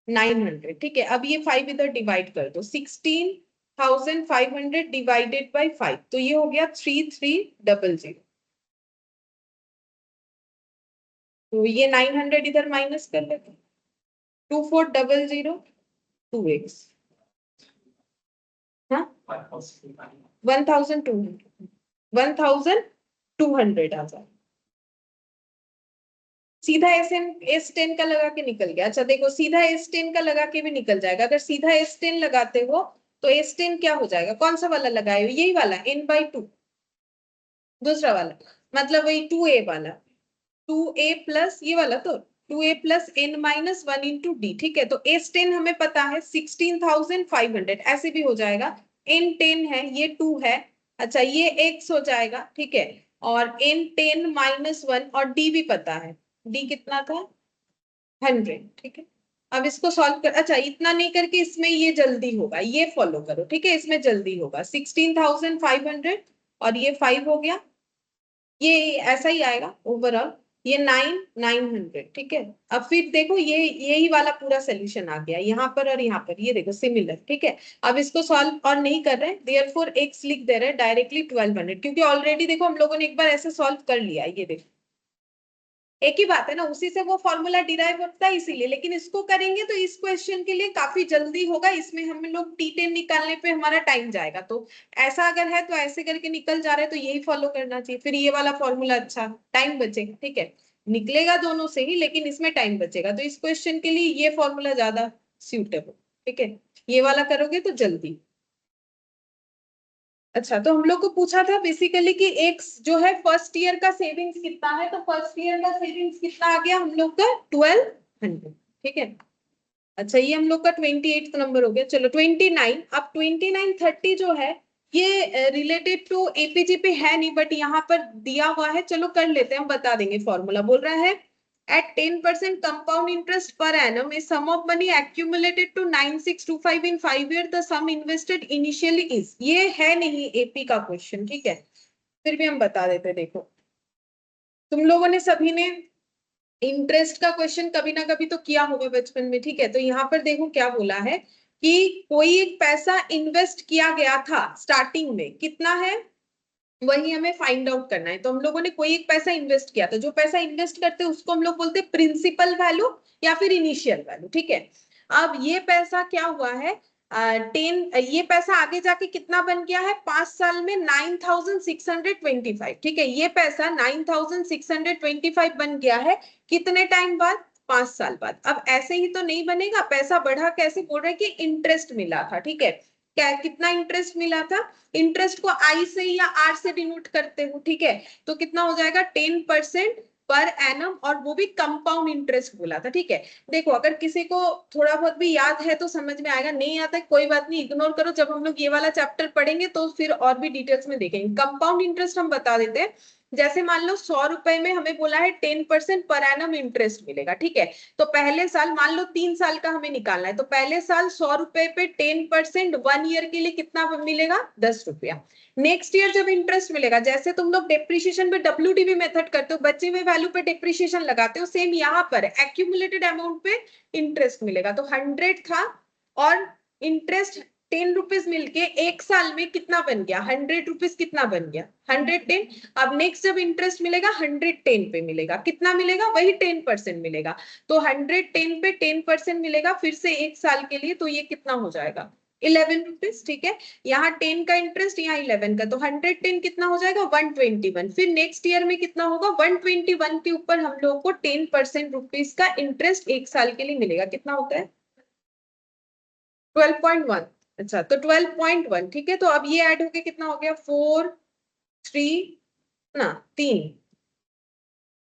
900। ठीक है, अब ये 5 इधर डिवाइड कर दो, 16,500 डिवाइडेड बाई 5, तो ये हो गया 3300। तो ये 900 इधर माइनस कर लेते, 2400 2x, हाँ 1200 आ जाए। सीधा S10 का लगा के निकल गया। अच्छा देखो, सीधा S10 का लगा के भी निकल जाएगा। अगर सीधा S10 लगाते हो तो S10 क्या हो जाएगा, कौन सा वाला लगाए हो, यही वाला n/2, दूसरा वाला, मतलब वही 2a वाला, 2a प्लस ये वाला, तो 2a plus n-1 into D. ठीक है, तो S10 हमें पता है 16,500, ऐसे भी हो जाएगा। n10 है, ये 2 है, अच्छा ये x हो जाएगा। ठीक है, और n10-1 और d भी पता है, d कितना था 100। ठीक है, अब इसको सॉल्व कर, अच्छा इतना नहीं करके इसमें ये जल्दी होगा, ये फॉलो करो। ठीक है, इसमें जल्दी होगा, 16,500 और ये 5 हो गया, ये ऐसा ही आएगा ओवरऑल, ये 9,900। ठीक है, अब फिर देखो ये यही वाला पूरा सोल्यूशन आ गया यहाँ पर और यहाँ पर, ये देखो सिमिलर। ठीक है, अब इसको सॉल्व और नहीं कर रहे, देयरफॉर x लिख दे रहे डायरेक्टली 1200, क्योंकि ऑलरेडी देखो हम लोगों ने एक बार ऐसे सॉल्व कर लिया, ये देखो एक ही बात है ना, उसी से वो फॉर्मूला डिराइव होता है इसीलिए। लेकिन इसको करेंगे तो इस क्वेश्चन के लिए काफी जल्दी होगा, इसमें हम लोग t10 निकालने पे हमारा टाइम जाएगा। तो ऐसा अगर है तो ऐसे करके निकल जा रहे हैं, तो यही फॉलो करना चाहिए, फिर ये वाला फॉर्मूला, अच्छा टाइम बचेगा। ठीक है, निकलेगा दोनों से ही, लेकिन इसमें टाइम बचेगा, तो इस क्वेश्चन के लिए ये फॉर्मूला ज्यादा सूटेबल। ठीक है, ये वाला करोगे तो जल्दी। अच्छा, तो हम लोग को पूछा था बेसिकली कि एक्स जो है फर्स्ट ईयर का सेविंग्स कितना है, तो फर्स्ट ईयर का सेविंग्स कितना आ गया हम लोग का 1200। ठीक है, अच्छा ये हम लोग का 28 नंबर हो गया। चलो 29, अब 29 30 जो है ये रिलेटेड टू एपीजी पे है नहीं, बट यहाँ पर दिया हुआ है, चलो कर लेते हैं, हम बता देंगे फॉर्मूला। बोल रहा है at 10% compound interest per annum a sum of money accumulated to 9625 in 5 years, the sum invested initially is, ये है नहीं एपी का क्वेश्चन। ठीक है, फिर भी हम बता देते, देखो तुम लोगों ने सभी ने इंटरेस्ट का क्वेश्चन कभी ना कभी तो किया होगा बचपन में। ठीक है, तो यहाँ पर देखो क्या बोला है कि कोई एक पैसा इन्वेस्ट किया गया था स्टार्टिंग में, कितना है वही हमें फाइंड आउट करना है। तो हम लोगों ने कोई एक पैसा इन्वेस्ट किया, तो जो पैसा इन्वेस्ट करते हैं उसको हम लोग बोलते हैं प्रिंसिपल वैल्यू या फिर इनिशियल वैल्यू। ठीक है, अब ये पैसा क्या हुआ है, 10, ये पैसा आगे जाके कितना बन गया है 5 साल में 9,625। ठीक है, ये पैसा 9,625 बन गया है कितने टाइम बाद, 5 साल बाद। अब ऐसे ही तो नहीं बनेगा, पैसा बढ़ा कैसे, बोल रहे कि इंटरेस्ट मिला था। ठीक है, क्या कितना इंटरेस्ट मिला था, इंटरेस्ट को आई से या आर से डिनोट करते हो। ठीक है, तो कितना हो जाएगा 10% पर एनम, और वो भी कंपाउंड इंटरेस्ट बोला था। ठीक है, देखो अगर किसी को थोड़ा बहुत भी याद है तो समझ में आएगा, नहीं आता है कोई बात नहीं, इग्नोर करो, जब हम लोग ये वाला चैप्टर पढ़ेंगे तो फिर और भी डिटेल्स में देखेंगे। कंपाउंड इंटरेस्ट हम बता देते हैं, जैसे मान लो 100 रुपए में हमें बोला है 10% पर एनम इंटरेस्ट मिलेगा। ठीक है, तो पहले साल मान लो 3 साल का हमें निकालना है, तो पहले साल 100 रुपए पे 10% 1 ईयर के लिए कितना मिलेगा 10 रुपया। नेक्स्ट ईयर जब इंटरेस्ट मिलेगा, जैसे तुम लोग डेप्रिसिएशन पे WDV मेथड करते हो, बचे हुए वैल्यू पे डेप्रिसिएशन लगाते हो, सेम यहाँ पर एक्यूमुलेटेड अमाउंट पे इंटरेस्ट मिलेगा। तो 100 था और इंटरेस्ट 10 रुपीज मिलके एक साल में कितना बन गया 100 रुपीज, कितना बन गया 110। अब नेक्स्ट जब इंटरेस्ट मिलेगा 110 पे मिलेगा, कितना मिलेगा वही 10% मिलेगा, तो 110 पे 10% मिलेगा फिर से एक साल के लिए, तो ये कितना हो जाएगा 11 रुपीज। ठीक है, यहाँ 10 का इंटरेस्ट, यहाँ 11 का, तो 110 कितना हो जाएगा 121। फिर नेक्स्ट ईयर में कितना होगा 121 के ऊपर हम लोग को 10% रुपीज का इंटरेस्ट एक साल के लिए मिलेगा, कितना होता है 12.1। अच्छा, तो 12.1। ठीक है, तो अब ये ऐड होके कितना हो गया 4 3 ना 3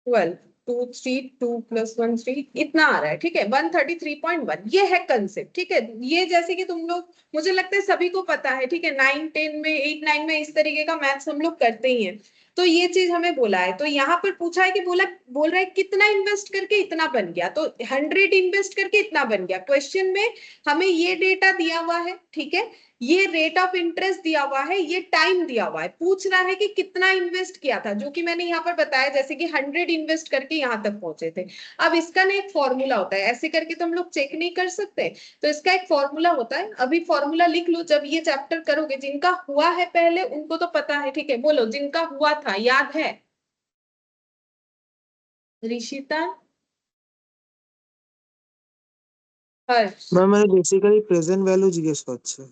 12 2 3 2 + 1 3 इतना आ रहा है। ठीक है, 133.1, ये है कंसेप्ट। ठीक है, ये जैसे कि तुम लोग, मुझे लगता है सभी को पता है। ठीक है, 9 10 में 8 9 में इस तरीके का मैथ्स हम लोग करते ही हैं। तो ये चीज हमें बोला है। तो यहाँ पर पूछा है कि बोल रहा है कितना इन्वेस्ट करके इतना बन गया, तो 100 इन्वेस्ट करके इतना बन गया। क्वेश्चन में हमें ये डेटा दिया हुआ है, ठीक है, ये रेट ऑफ इंटरेस्ट दिया हुआ है, ये टाइम दिया हुआ है, पूछ रहा है कि कितना इन्वेस्ट किया था, जो कि मैंने यहाँ पर बताया जैसे कि 100 इन्वेस्ट करके यहाँ तक पहुंचे थे। अब इसका ना एक फॉर्मूला होता है, ऐसे करके तो हम लोग चेक नहीं कर सकते, तो इसका एक फॉर्मूला होता है। अभी फॉर्मूला लिख लो, जब ये चैप्टर करोगे, जिनका हुआ है पहले उनको तो पता है, ठीक है, बोलो जिनका हुआ था याद है। ऋषिता, हर्ष, मैम मैंने बेसिकली प्रेजेंट वैल्यू জিজ্ঞেস করছে।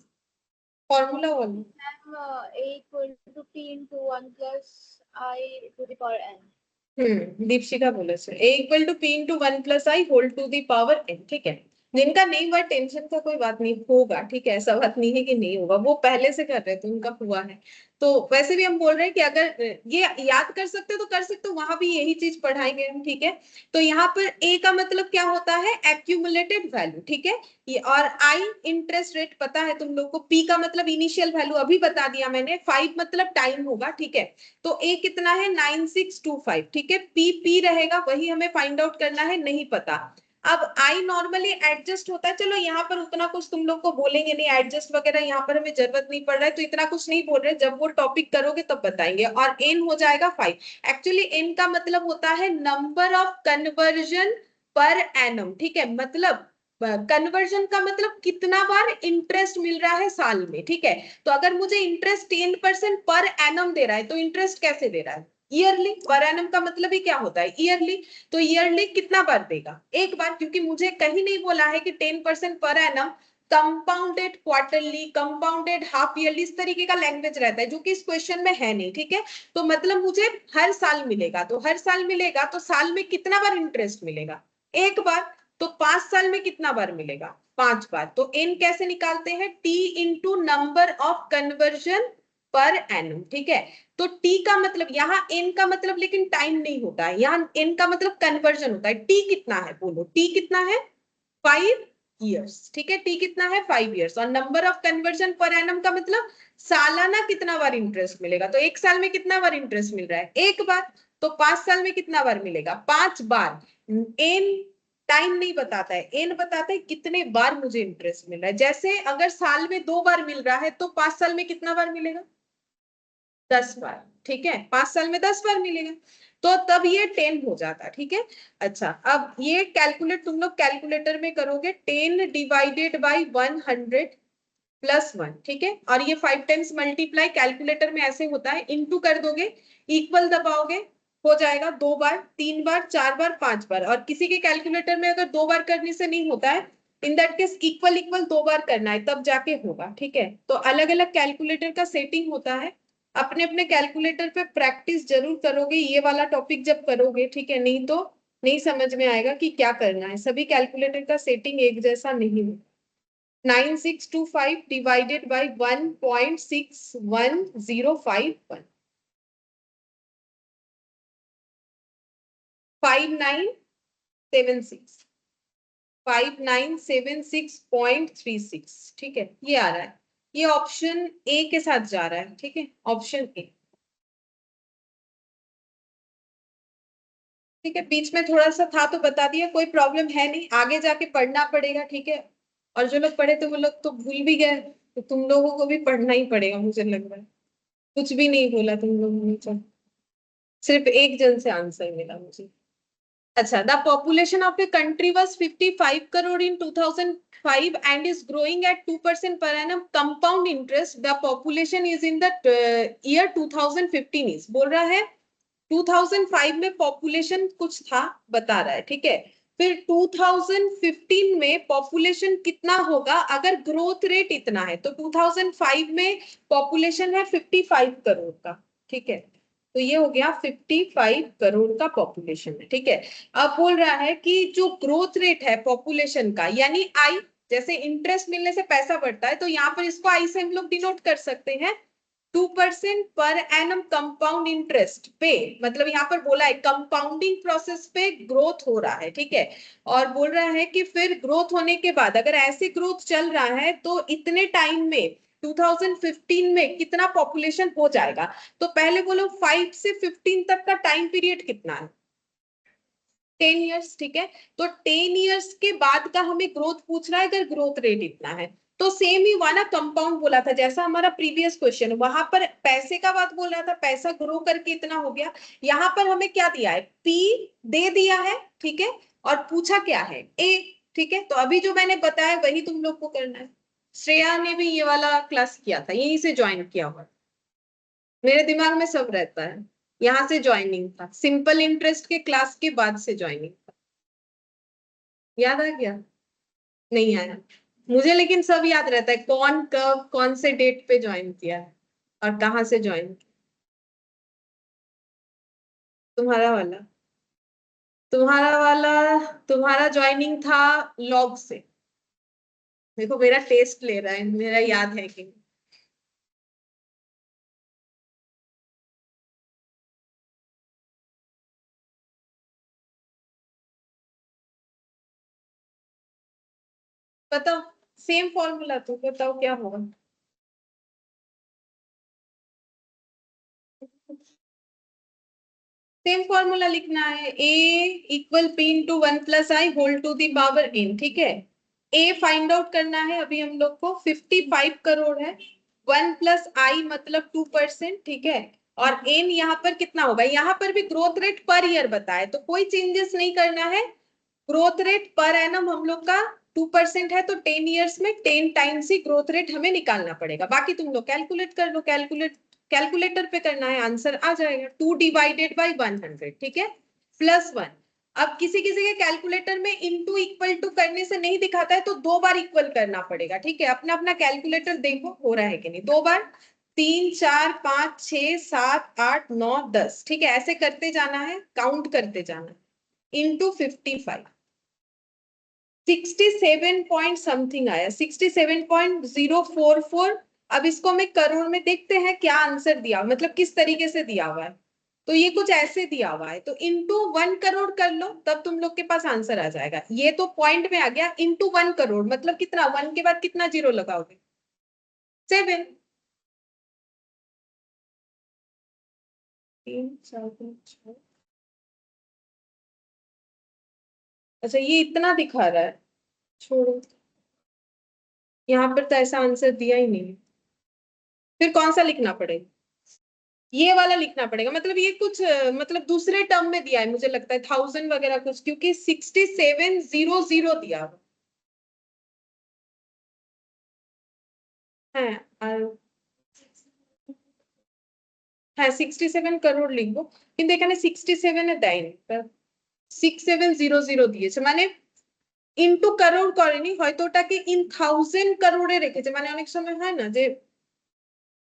फॉर्मूला बोलो। A equal to P into 1 plus I to the power n. Deepshikha बोले से a equal to p into 1 plus i whole to the power n, ठीक है। जिनका नहीं हुआ टेंशन का कोई बात नहीं, होगा, ठीक है, ऐसा बात नहीं है कि नहीं होगा, वो पहले से कर रहे थे, उनका हुआ है। तो वैसे भी हम बोल रहे हैं कि अगर ये याद कर सकते हो तो कर सकते हो, वहां भी यही चीज पढ़ाएंगे हम, ठीक है। तो यहाँ पर a का मतलब क्या होता है, एक्यूमुलेटेड वैल्यू, ठीक है, ये, और i इंटरेस्ट रेट पता है तुम लोग को, p का मतलब इनिशियल वैल्यू अभी बता दिया मैंने, 5 मतलब टाइम होगा, ठीक है। तो a कितना है 9625, ठीक है, p रहेगा, वही हमें फाइंड आउट करना है, नहीं पता। अब i नॉर्मली एडजस्ट होता है, चलो यहाँ पर उतना कुछ तुम लोग को बोलेंगे नहीं, एडजस्ट वगैरह यहाँ पर हमें जरूरत नहीं पड़ रहा है, तो इतना कुछ नहीं बोल रहे, जब वो टॉपिक करोगे तब बताएंगे। और n हो जाएगा 5। एक्चुअली n का मतलब होता है number of conversion per annum, ठीक है, मतलब कन्वर्जन का मतलब कितना बार इंटरेस्ट मिल रहा है साल में, ठीक है। तो अगर मुझे इंटरेस्ट 10% पर एनम दे रहा है, तो इंटरेस्ट कैसे दे रहा है, ईयरली। पर एनम का मतलब ही क्या होता है, ईयरली। तो ईयरली कितना बार देगा, एक बार, क्योंकि मुझे कहीं नहीं बोला है कि 10% per annum, compounded quarterly, compounded half yearly, इस तरीके का लैंग्वेज रहता है जो कि इस क्वेश्चन में है नहीं, ठीक है। तो मतलब मुझे हर साल मिलेगा, तो हर साल मिलेगा, तो साल में कितना बार इंटरेस्ट मिलेगा, एक बार। तो 5 साल में कितना बार मिलेगा, 5 बार। तो n कैसे निकालते हैं, t into number of conversion per annum, ठीक है। तो t का मतलब, यहाँ n का मतलब लेकिन टाइम नहीं होता है, यहाँ n का मतलब कन्वर्जन होता है। t कितना है, बोलो t कितना है, 5 इयर्स, ठीक है, t कितना है 5 इयर्स। और number of conversion per annum का मतलब सालाना कितना बार इंटरेस्ट मिलेगा, तो एक साल में कितना बार इंटरेस्ट मिल रहा है, एक बार। तो 5 साल में कितना बार मिलेगा, 5 बार। n टाइम नहीं बताता है, n बताता है कितने बार मुझे इंटरेस्ट मिल रहा है। जैसे अगर साल में 2 बार मिल रहा है, तो 5 साल में कितना बार मिलेगा, 10 बार, ठीक है, 5 साल में 10 बार मिलेगा, तो तब ये 10 हो जाता, ठीक है। अच्छा, अब ये कैलकुलेट तुम लोग कैलकुलेटर में करोगे, 10 डिवाइडेड बाई 100 प्लस 1, ठीक है, और ये 5 टाइम्स मल्टीप्लाई कैलकुलेटर में ऐसे होता है, इंटू कर दोगे, इक्वल दबाओगे, हो जाएगा 2 बार, 3 बार, 4 बार, 5 बार। और किसी के कैलकुलेटर में अगर 2 बार करने से नहीं होता है, in that case equal equal 2 बार करना है, तब जाके होगा, ठीक है। तो अलग अलग कैलकुलेटर का सेटिंग होता है, अपने अपने कैलकुलेटर पे प्रैक्टिस जरूर करोगे ये वाला टॉपिक जब करोगे, ठीक है, नहीं तो नहीं समझ में आएगा कि क्या करना है, सभी कैलकुलेटर का सेटिंग एक जैसा नहीं है। 9625 divided by 1.61051, 5976, 5976.36, ठीक है, ये आ रहा है, ये ऑप्शन ए के साथ जा रहा है, ठीक है, ऑप्शन ए, ठीक है। बीच में थोड़ा सा था तो बता दिया, कोई प्रॉब्लम है नहीं, आगे जाके पढ़ना पड़ेगा, ठीक है। और जो लोग पढ़े थे वो लोग तो भूल भी गए, तो तुम लोगों को भी पढ़ना ही पड़ेगा, मुझे लग रहा है। कुछ भी नहीं बोला तुम लोगों ने, तो सिर्फ एक जन से आंसर मिला मुझे। अच्छा, the population of a country was 55 crore in 2005 and is growing at 2% per annum compound interest. The population is in the year 2015 is, बोल रहा है 2005 में पॉपुलेशन कुछ था, बता रहा है, ठीक है। फिर 2015 में पॉपुलेशन कितना होगा अगर ग्रोथ रेट इतना है, तो 2005 में पॉपुलेशन है 55 करोड़ का, ठीक है। तो ये हो गया 55 करोड़ का पॉपुलेशन है, ठीक है। अब बोल रहा है कि जो ग्रोथ रेट है पॉपुलेशन का, यानी आई, जैसे इंटरेस्ट मिलने से पैसा बढ़ता है, तो यहाँ पर इसको आई से हम लोग डिनोट कर सकते हैं, 2% पर एनम कंपाउंड इंटरेस्ट पे, मतलब यहाँ पर बोला है कंपाउंडिंग प्रोसेस पे ग्रोथ हो रहा है, ठीक है। और बोल रहा है कि फिर ग्रोथ होने के बाद अगर ऐसे ग्रोथ चल रहा है तो इतने टाइम में 2015 में कितना पॉपुलेशन हो जाएगा। तो पहले बोलो 5 से 15 तक का टाइम पीरियड कितना है? 10 इयर्स, ठीक है। तो 10 इयर्स के बाद का हमें ग्रोथ पूछ रहा है, अगर ग्रोथ रेट इतना है तो सेम ही हुआ ना, कंपाउंड बोला था जैसा हमारा प्रीवियस क्वेश्चन, वहां पर पैसे का बात बोल रहा था, पैसा ग्रो करके इतना हो गया। यहाँ पर हमें क्या दिया है? पी दे दिया है, ठीक है, और पूछा क्या है? ए, ठीक है। तो अभी जो मैंने बताया वही तुम लोग को करना है। श्रेया ने भी ये वाला क्लास किया था, यहीं से ज्वाइन किया हुआ, मेरे दिमाग में सब रहता है। यहाँ से ज्वाइनिंग था, सिंपल इंटरेस्ट के क्लास के बाद से ज्वाइनिंग था। याद आ गया? नहीं आया मुझे, लेकिन सब याद रहता है, कौन कब कौन से डेट पे ज्वाइन किया है और कहाँ से ज्वाइन किया। तुम्हारा वाला तुम्हारा वाला तुम्हारा ज्वाइनिंग था लॉग से। देखो मेरा टेस्ट ले रहा है, मेरा याद है कि नहीं। बताओ, सेम फॉर्मूला, तो बताओ क्या होगा। सेम फॉर्मूला लिखना है, a equal p into 1 + i whole to the power n, ठीक है। a फाइंड आउट करना है अभी हम लोग को, 55 करोड़ है, 1 + i मतलब 2%, ठीक है। और n यहाँ पर कितना होगा? यहाँ पर भी ग्रोथ रेट पर ईयर बताए, तो कोई चेंजेस नहीं करना है। ग्रोथ रेट पर एनम हम लोग का 2% है, तो 10 इयर्स में 10 टाइम्स ही ग्रोथ रेट हमें निकालना पड़ेगा। बाकी तुम लोग कैलकुलेट कर लो, कैलकुलेटर पे करना है, आंसर आ जाएगा 2 डिवाइडेड बाई 100, ठीक है, +1। अब किसी किसी के कैलकुलेटर में इनटू इक्वल टू करने से नहीं दिखाता है, तो 2 बार इक्वल करना पड़ेगा, ठीक है। अपना अपना कैलकुलेटर देखो हो रहा है कि नहीं। 2 बार, 3 4 5 6 7 8 9 10, ठीक है, ऐसे करते जाना है, काउंट करते जाना है, इंटू 55, 67 पॉइंट समथिंग आया, 67.044। अब इसको मैं करोड़ में देखते हैं क्या आंसर दिया, मतलब किस तरीके से दिया हुआ है। तो ये कुछ ऐसे दिया हुआ है, तो इंटू 1 करोड़ कर लो, तब तुम लोग के पास आंसर आ जाएगा। ये तो पॉइंट में आ गया, इंटू 1 करोड़ मतलब कितना, 1 के बाद कितना जीरो लगाओगे? 7। 3 4 5 6। अच्छा ये इतना दिखा रहा है, छोड़ो, यहाँ पर तो ऐसा आंसर दिया ही नहीं। फिर कौन सा लिखना पड़ेगा? ये वाला लिखना पड़ेगा, मतलब ये कुछ मतलब दूसरे टर्म में दिया है मुझे लगता है, 1000 वगैरह कुछ, क्योंकि 6700 दिया हुआ है। হ্যাঁ 67 करोड़ লিখবো, কিন্তু এখানে 67 এ দেয়নি, 6700 দিয়েছে, মানে ইনটু করোড় করেনি, হয়তো ওটাকে ইন 1000 করোড়ে রেখেছে, মানে অনেক সময় হয় না যে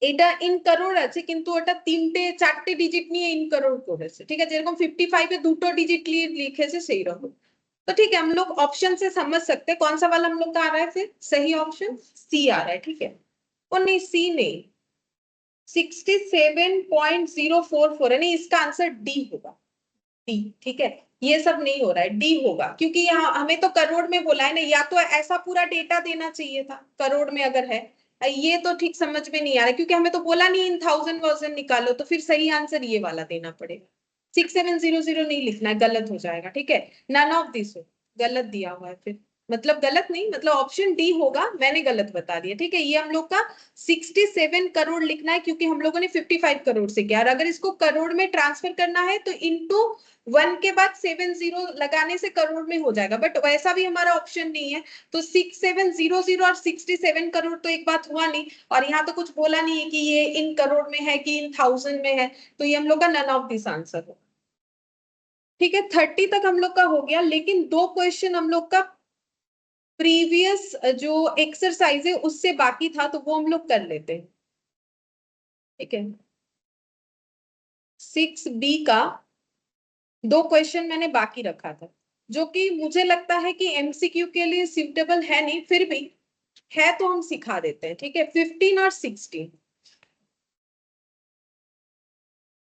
এটা ইন করোড় আছে কিন্তু ওটা 3টে 4টে ডিজিট নিয়ে ইন করোড় করেছে, ঠিক আছে, যেরকম 55 এ 2টো ডিजिट লিখেছে সেই রকম। तो ठीक है, हम लोग ऑप्शन से समझ सकते हैं कौन सा वाला हम लोग का आ रहा है, फिर सही ऑप्शन सी आ रहा है, ठीक है। ओ नहीं, सी नहीं, 67.044 है, नहीं इसका आंसर डी होगा, डी, ठीक है। ये सब नहीं हो रहा है, डी होगा, क्योंकि यहाँ हमें तो करोड़ में बोला है ना, या तो ऐसा पूरा डेटा देना चाहिए था करोड़ में अगर है, ये तो ठीक समझ में नहीं आ रहा, क्योंकि हमें तो बोला नहीं इन 1000 निकालो, तो फिर सही आंसर ये वाला देना पड़ेगा। 6700 नहीं लिखना है, गलत हो जाएगा, ठीक है। नन ऑफ दिस हो, गलत दिया हुआ है, फिर मतलब गलत नहीं, मतलब ऑप्शन डी होगा, मैंने गलत बता दिया, ठीक है। ये हम लोग का 67 करोड़ लिखना है, क्योंकि हम लोगों ने 55 करोड़ से किया, और अगर इसको करोड़ में ट्रांसफर करना है तो इंटू 1 के बाद 70 लगाने से करोड़ में हो जाएगा, बट वैसा भी हमारा ऑप्शन नहीं है। तो 6700 और 67 करोड़ तो एक बात हुआ नहीं, और यहाँ तो कुछ बोला नहीं है कि ये इन करोड़ में है कि इन 1000 में है, तो ये हम लोग का नन ऑफ दिस आंसर हो, ठीक है। 30 तक हम लोग का हो गया, लेकिन 2 क्वेश्चन हम लोग का प्रीवियस जो एक्सरसाइज है उससे बाकी था, तो वो हम लोग कर लेते हैं, ठीक है। 6B का 2 क्वेश्चन मैंने बाकी रखा था, जो कि मुझे लगता है कि एमसीक्यू के लिए सुटेबल है नहीं, फिर भी है तो हम सिखा देते हैं, ठीक है। 15 और 16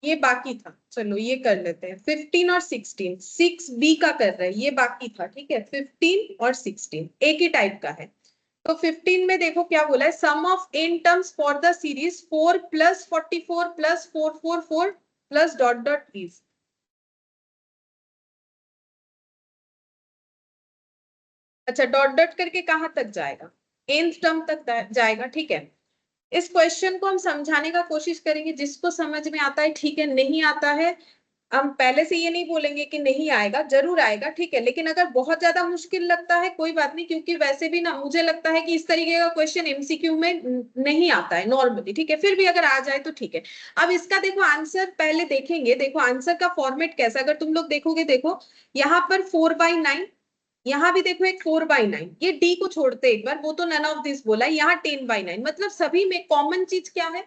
ये बाकी था, चलो ये कर लेते हैं, 15 और 16, 6B का कर रहे हैं, ये बाकी था, ठीक है। 15 और 16 एक ही टाइप का है। तो 15 में देखो क्या बोला है, sum of n terms for the series 4 + 44 + 444 plus dot dot is. अच्छा, डॉट डॉट करके कहां तक जाएगा, nth टर्म तक जाएगा। ठीक है, इस क्वेश्चन को हम समझाने का कोशिश करेंगे, जिसको समझ में आता है ठीक है, नहीं आता है हम पहले से ये नहीं बोलेंगे कि नहीं आएगा, जरूर आएगा। ठीक है, लेकिन अगर बहुत ज्यादा मुश्किल लगता है कोई बात नहीं, क्योंकि वैसे भी ना मुझे लगता है कि इस तरीके का क्वेश्चन एमसीक्यू में नहीं आता है नॉर्मली। ठीक है, फिर भी अगर आ जाए तो ठीक है। अब इसका देखो आंसर पहले देखेंगे, देखो आंसर का फॉर्मेट कैसा, अगर तुम लोग देखोगे, देखो यहाँ पर 4/9, यहाँ भी देखो एक 4/9, ये डी को छोड़ते एक बार, वो तो नन ऑफ दिस बोला है, यहाँ 10/9, मतलब सभी में कॉमन चीज क्या है,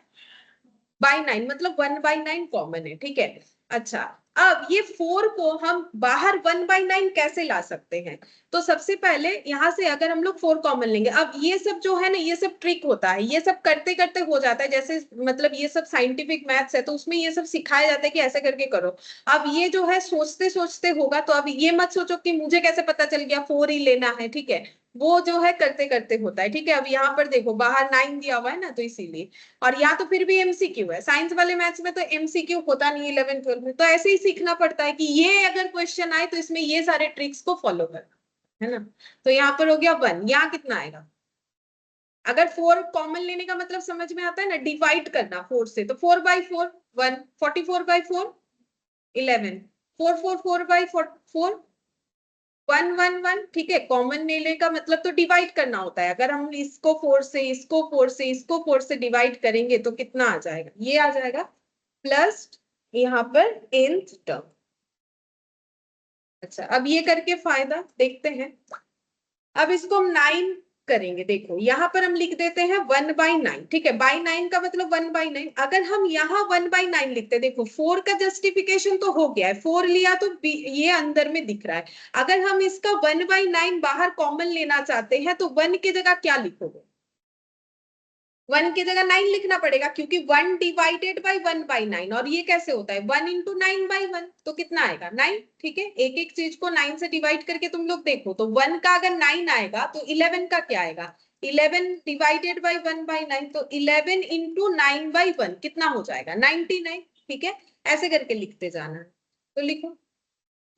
बाई 9, मतलब 1/9 कॉमन है। ठीक है, अच्छा अब ये 4 को हम बाहर 1/9 कैसे ला सकते हैं, तो सबसे पहले यहां से अगर हम लोग 4 कॉमन लेंगे, अब ये सब जो है ना, ये सब ट्रिक होता है, ये सब करते करते हो जाता है, जैसे मतलब ये सब साइंटिफिक मैथ्स है तो उसमें ये सब सिखाया जाता है कि ऐसे करके करो। अब ये जो है सोचते सोचते होगा, तो अब ये मत सोचो कि मुझे कैसे पता चल गया 4 ही लेना है। ठीक है, वो जो है करते करते होता है। ठीक है, अब यहाँ पर देखो बाहर 9 दिया हुआ है ना, तो इसीलिए, और यहाँ तो फिर भी एमसीक्यू है, साइंस वाले मैथ्स में तो एमसीक्यू होता नहीं 11 12 में, तो ऐसे ही सीखना पड़ता है कि ये अगर क्वेश्चन आए तो इसमें ये सारे ट्रिक्स को फॉलो करना है ना। तो यहाँ पर हो गया 1, यहाँ कितना आएगा, अगर 4 कॉमन लेने का मतलब समझ में आता है ना, डिवाइड करना 4 से, तो 4/4 1, 44/4 11, 444/4 1 1 1। ठीक है, कॉमन लेने का मतलब तो डिवाइड करना होता है, अगर हम इसको 4 से, इसको 4 से, इसको 4 से डिवाइड करेंगे तो कितना आ जाएगा, ये आ जाएगा प्लस यहाँ पर nth टर्म। अच्छा, अब ये करके फायदा देखते हैं। अब इसको हम 9 करेंगे, देखो यहाँ पर हम लिख देते हैं 1/9। ठीक है, बाई 9 का मतलब 1/9, अगर हम यहाँ 1/9 लिखते, देखो 4 का जस्टिफिकेशन तो हो गया है, 4 लिया तो ये अंदर में दिख रहा है। अगर हम इसका 1/9 बाहर कॉमन लेना चाहते हैं तो 1 की जगह क्या लिखोगे, 1 की जगह 9 लिखना पड़ेगा, क्योंकि 1 डिवाइडेड बाई 1/9, और ये कैसे होता है 1 × 9/1, तो कितना आएगा 9। ठीक है, एक एक चीज को 9 से डिवाइड करके तुम लोग देखो, तो 1 का अगर 9 आएगा तो 11 का क्या आएगा, 11 डिवाइडेड बाई 1/9, तो 11 × 9/1 कितना हो जाएगा 99। ठीक है, ऐसे करके लिखते जाना है। तो लिखो,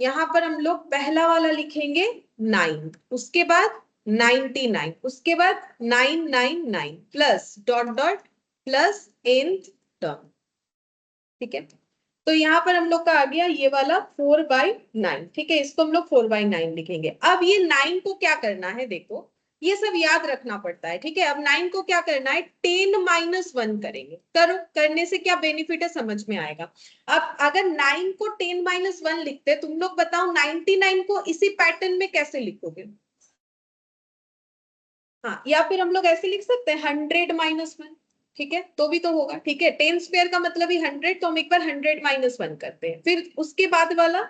यहाँ पर हम लोग पहला वाला लिखेंगे 9, उसके बाद 99, उसके बाद 999 plus dot dot plus nth term. ठीक है, तो यहाँ पर हम लोग का आ गया ये वाला 4/9। ठीक है, इसको हम लोग 4/9 लिखेंगे। अब ये 9 को क्या करना है, देखो ये सब याद रखना पड़ता है। ठीक है, अब 9 को क्या करना है, 10 - 1 करेंगे। करो, करने से क्या बेनिफिट है समझ में आएगा। अब अगर 9 को 10 - 1 लिखते, तुम लोग बताओ 99 को इसी पैटर्न में कैसे लिखोगे। हाँ, या फिर हम लोग ऐसे लिख सकते हैं 100 - 1। ठीक है, तो भी तो होगा। ठीक है, 10 स्क्वायर का मतलब ही 100, तो हम एक बार 100 - 1 करते हैं, फिर उसके बाद वाला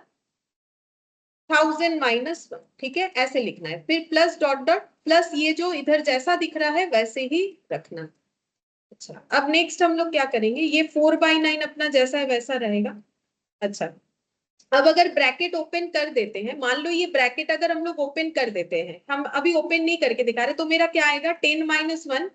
1000 - 1। ठीक है, ऐसे लिखना है, फिर प्लस डॉट डॉट प्लस, ये जो इधर जैसा दिख रहा है वैसे ही रखना। अच्छा, अब नेक्स्ट हम लोग क्या करेंगे, ये 4/9 अपना जैसा है वैसा रहेगा। अच्छा, अब अगर ब्रैकेट ओपन कर देते हैं, मान लो ये ब्रैकेट अगर हम लोग ओपन कर देते हैं, हम अभी ओपन नहीं करके दिखा रहे, तो मेरा क्या आएगा 10 - 1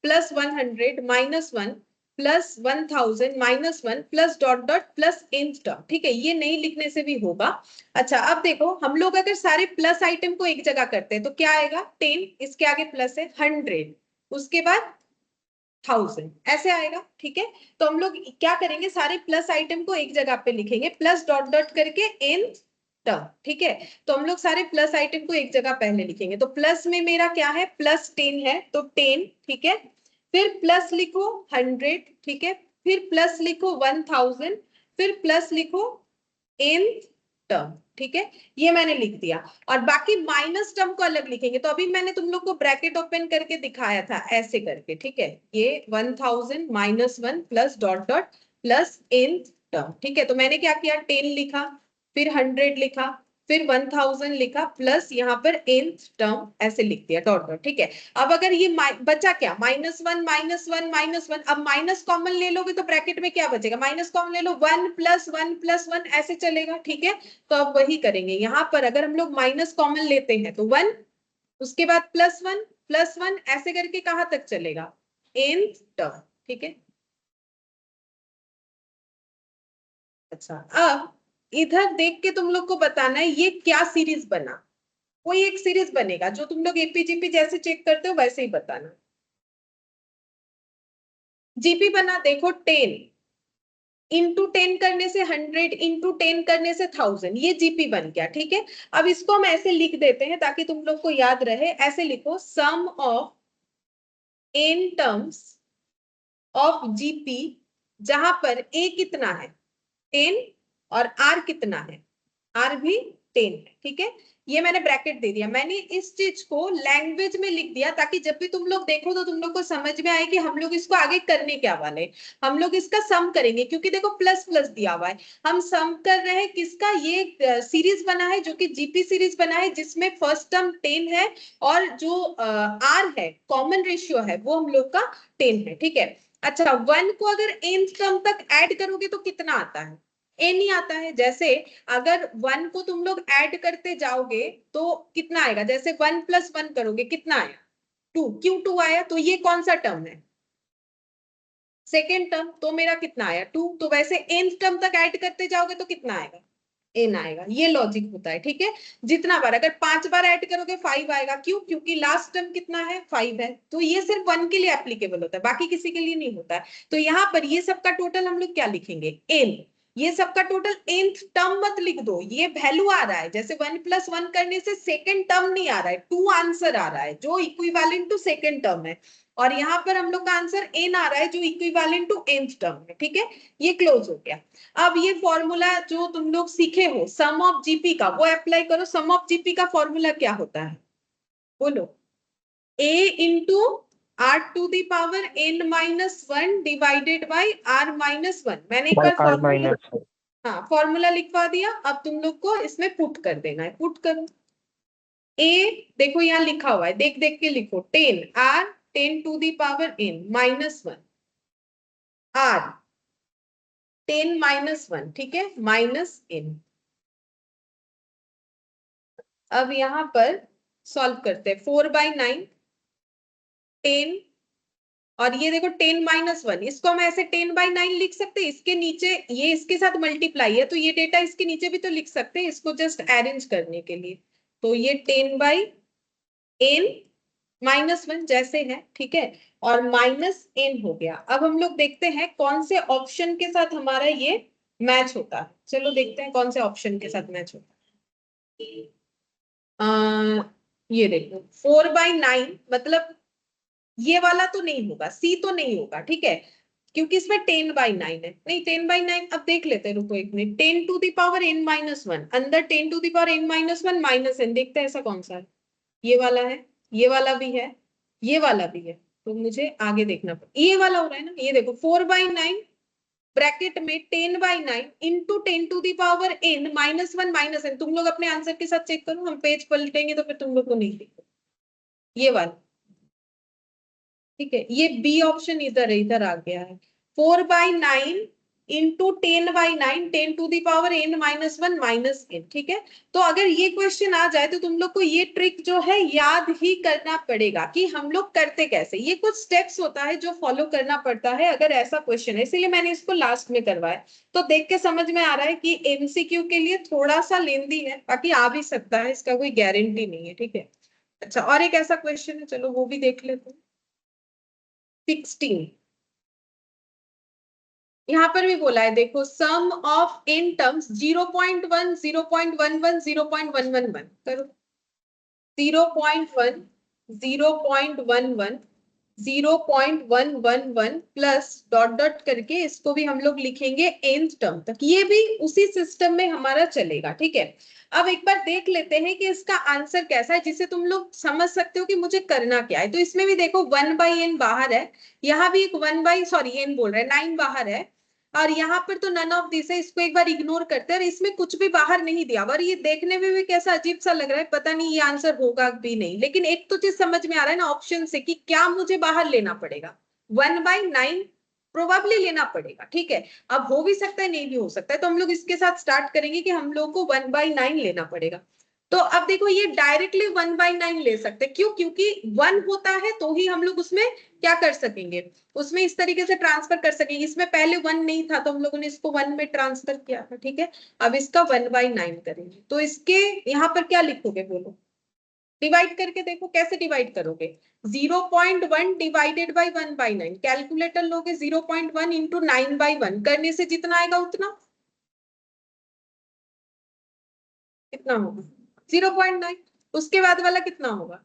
plus 100 minus 1 plus 1000 minus 1 plus dot dot plus nth term. ठीक है, ये नहीं लिखने से भी होगा। अच्छा, अब देखो हम लोग अगर सारे प्लस आइटम को एक जगह करते हैं तो क्या आएगा 10, इसके आगे प्लस है 100, उसके बाद 1000, ऐसे आएगा। ठीक है, तो हम लोग क्या करेंगे, सारे प्लस आइटम को एक जगह पे लिखेंगे, प्लस डॉट डॉट करके nth टर्म। ठीक है, तो हम लोग सारे प्लस आइटम को एक जगह पहले लिखेंगे, तो प्लस में मेरा क्या है प्लस 10 है, तो 10। ठीक है, फिर प्लस लिखो 100। ठीक है, फिर प्लस लिखो 1000, फिर प्लस लिखो nth टर्म। ठीक है, ये मैंने लिख दिया, और बाकी माइनस टर्म को अलग लिखेंगे। तो अभी मैंने तुम लोग को ब्रैकेट ओपन करके दिखाया था ऐसे करके। ठीक है, ये 1000 - 1 plus dot dot plus nth term. ठीक है, तो मैंने क्या किया 10 लिखा, फिर 100 लिखा, फिर 1000 लिखा, प्लस यहाँ पर nth टर्म ऐसे लिख दिया डॉट डॉट। ठीक है, अब अगर ये बचा क्या -1 -1 -1, अब माइनस कॉमन ले लोगे तो ब्रैकेट में क्या बचेगा, माइनस कॉमन ले लो 1 + 1 + 1 ऐसे चलेगा। ठीक है, तो अब वही करेंगे, यहाँ पर अगर हम लोग माइनस कॉमन लेते हैं तो 1, उसके बाद +1, +1 ऐसे करके कहां तक चलेगा, nth टर्म, ठीक है। अच्छा, अब इधर देख के तुम लोग को बताना है ये क्या सीरीज बना, कोई एक सीरीज बनेगा जो तुम लोग एपीजीपी जैसे चेक करते हो वैसे ही बताना। जीपी बना, देखो 10 इंटू 10 करने से 100 इंटू 10 करने से 1000, ये जीपी बन गया, ठीक है। अब इसको हम ऐसे लिख देते हैं ताकि तुम लोग को याद रहे, ऐसे लिखो sum of n terms of GP, जहां पर a कितना है 10 और r कितना है, r भी 10 है, ठीक है। ये मैंने ब्रैकेट दे दिया, मैंने इस चीज को लैंग्वेज में लिख दिया ताकि जब भी तुम लोग देखो तो तुम लोग को समझ में आए कि हम लोग इसको आगे करने क्या वाले, हम लोग इसका सम करेंगे, क्योंकि देखो प्लस प्लस दिया हुआ है, हम सम कर रहे हैं किसका, ये सीरीज बना है जो कि जीपी सीरीज बना है जिसमें फर्स्ट टर्म 10 है और जो आर है कॉमन रेशियो है वो हम लोग का 10 है, ठीक है। अच्छा, 1 को अगर nth टर्म तक ऐड करोगे तो कितना आता है, n ही आता है। जैसे अगर 1 को तुम लोग ऐड करते जाओगे तो कितना आएगा, जैसे 1 + 1 करोगे कितना आया 2, क्यों 2 आया, तो ये कौन सा टर्म है, सेकेंड टर्म, तो मेरा कितना आया 2, तो वैसे nth टर्म तक ऐड करते जाओगे तो कितना आएगा, n आएगा। ये लॉजिक होता है, ठीक है। जितना बार, अगर 5 बार ऐड करोगे 5 आएगा, क्यों, क्योंकि लास्ट टर्म कितना है 5 है, तो ये सिर्फ 1 के लिए एप्लीकेबल होता है, बाकी किसी के लिए नहीं होता है। तो यहाँ पर ये सबका टोटल हम लोग क्या लिखेंगे, n, ये सबका टोटल nth टर्म मत लिख दो, ये वैल्यू आ रहा है, जैसे 1 + 1 करने से सेकेंड टर्म नहीं आ रहा है, 2 आंसर आ रहा है जो इक्विवेलेंट टू सेकेंड टर्म है, और यहाँ पर हम लोग का आंसर n आ रहा है जो इक्विवेलेंट टू nth टर्म है, ठीक है। ये क्लोज हो गया। अब ये फॉर्मूला जो तुम लोग सीखे हो सम ऑफ जीपी का, वो अप्लाई करो। सम ऑफ जीपी का फॉर्मूला क्या होता है, बोलो, a into r to the power n-1 divided by r-1। मैंने एक बार फॉर्मूला, हाँ फॉर्मूला लिखवा दिया, अब तुम लोग को इसमें पुट कर देना है, पुट करो। a देखो यहाँ लिखा हुआ है, देख देख के लिखो, 10 r 10 to the power n-1 r 10 - 1, ठीक है, -n। अब यहाँ पर सॉल्व करते हैं, 4/9 10, और ये देखो 10 - 1, इसको हम ऐसे 10/9 लिख सकते हैं, इसके नीचे ये इसके साथ मल्टीप्लाई है तो ये डेटा इसके नीचे भी तो लिख सकते हैं, इसको जस्ट अरेंज करने के लिए। तो ये 10/n-1 जैसे है, ठीक है, और -n हो गया। अब हम लोग देखते हैं कौन से ऑप्शन के साथ हमारा ये मैच होता है, चलो देखते हैं कौन से ऑप्शन के साथ मैच होता है। ये देखो 4/9, मतलब ये वाला तो नहीं होगा, सी तो नहीं होगा, ठीक है, क्योंकि इसमें 10/9 है, नहीं 10/9, अब देख लेते हैं, रुको एक minute, 10 to the power n-1, अंदर 10 to the power n-1 -n, देखते हैं ऐसा कौन सा है, ये वाला है, ये वाला भी है, ये वाला भी है, तो मुझे आगे देखना पड़ेगा, ये वाला हो रहा है ना, ये देखो 4/9 ब्रैकेट में 10/9 into 10 to the power n-1 -n, तुम लोग अपने आंसर के साथ चेक करो, हम पेज पलटेंगे तो फिर तुम लोग को नहीं दिखेगा, ये वाला, ठीक है, ये बी ऑप्शन इधर है, इधर आ गया है, 4/9 into 10/9 10 to the power n-1 -n, ठीक है। तो अगर ये क्वेश्चन आ जाए तो तुम लोग को ये ट्रिक जो है याद ही करना पड़ेगा कि हम लोग करते कैसे, ये कुछ स्टेप्स होता है जो फॉलो करना पड़ता है अगर ऐसा क्वेश्चन है, इसीलिए मैंने इसको लास्ट में करवाया। तो देख के समझ में आ रहा है कि एमसीक्यू के लिए थोड़ा सा लेंदी है, बाकी आ भी सकता है, इसका कोई गारंटी नहीं है, ठीक है। अच्छा, और एक ऐसा क्वेश्चन है, चलो वो भी देख लेते हैं। 16 यहाँ पर भी बोला है, देखो सम ऑफ n टर्म्स 0.1 0.11 0.111 करो, 0.1 0.11 0.111 प्लस डॉट डॉट करके इसको भी हम लोग लिखेंगे nth टर्म तक, ये भी उसी सिस्टम में हमारा चलेगा, ठीक है। अब एक बार देख लेते हैं कि इसका आंसर कैसा है जिससे तुम लोग समझ सकते हो कि मुझे करना क्या है। तो इसमें भी देखो 1/n बाहर है, यहाँ भी एक 9 बोल रहा है, 9 बाहर है, और यहाँ पर तो नन ऑफ दिस है, इसको एक बार इग्नोर करते हैं, और इसमें कुछ भी बाहर नहीं दिया, और ये देखने में भी कैसा अजीब सा लग रहा है, पता नहीं ये आंसर होगा भी नहीं, लेकिन एक तो चीज समझ में आ रहा है ना ऑप्शन से कि क्या मुझे बाहर लेना पड़ेगा, 1/9 प्रोबेबली लेना पड़ेगा, ठीक है। अब हो भी सकता है नहीं भी हो सकता है, तो हम लोग इसके साथ स्टार्ट करेंगे कि हम लोग को 1/9 लेना पड़ेगा। तो अब देखो ये डायरेक्टली 1/9 ले सकते हैं, क्यों? क्योंकि 1 होता है तो ही हम लोग उसमें क्या कर सकेंगे, उसमें इस तरीके से ट्रांसफर कर सकेंगे। इसमें पहले 1 नहीं था तो हम लोगों ने इसको 1 में ट्रांसफर किया था, ठीक है। अब इसका 1/9 करेंगे, तो इसके यहाँ पर क्या लिखोगे बोलो, डिवाइड करके देखो कैसे डिवाइड करोगे। 0.1 डिवाइडेड बाई 1/9, कैलकुलेटर लोगे 0.1 इंटू 9/1 करने से जितना आएगा उतना, कितना होगा 0.9। उसके बाद वाला कितना होगा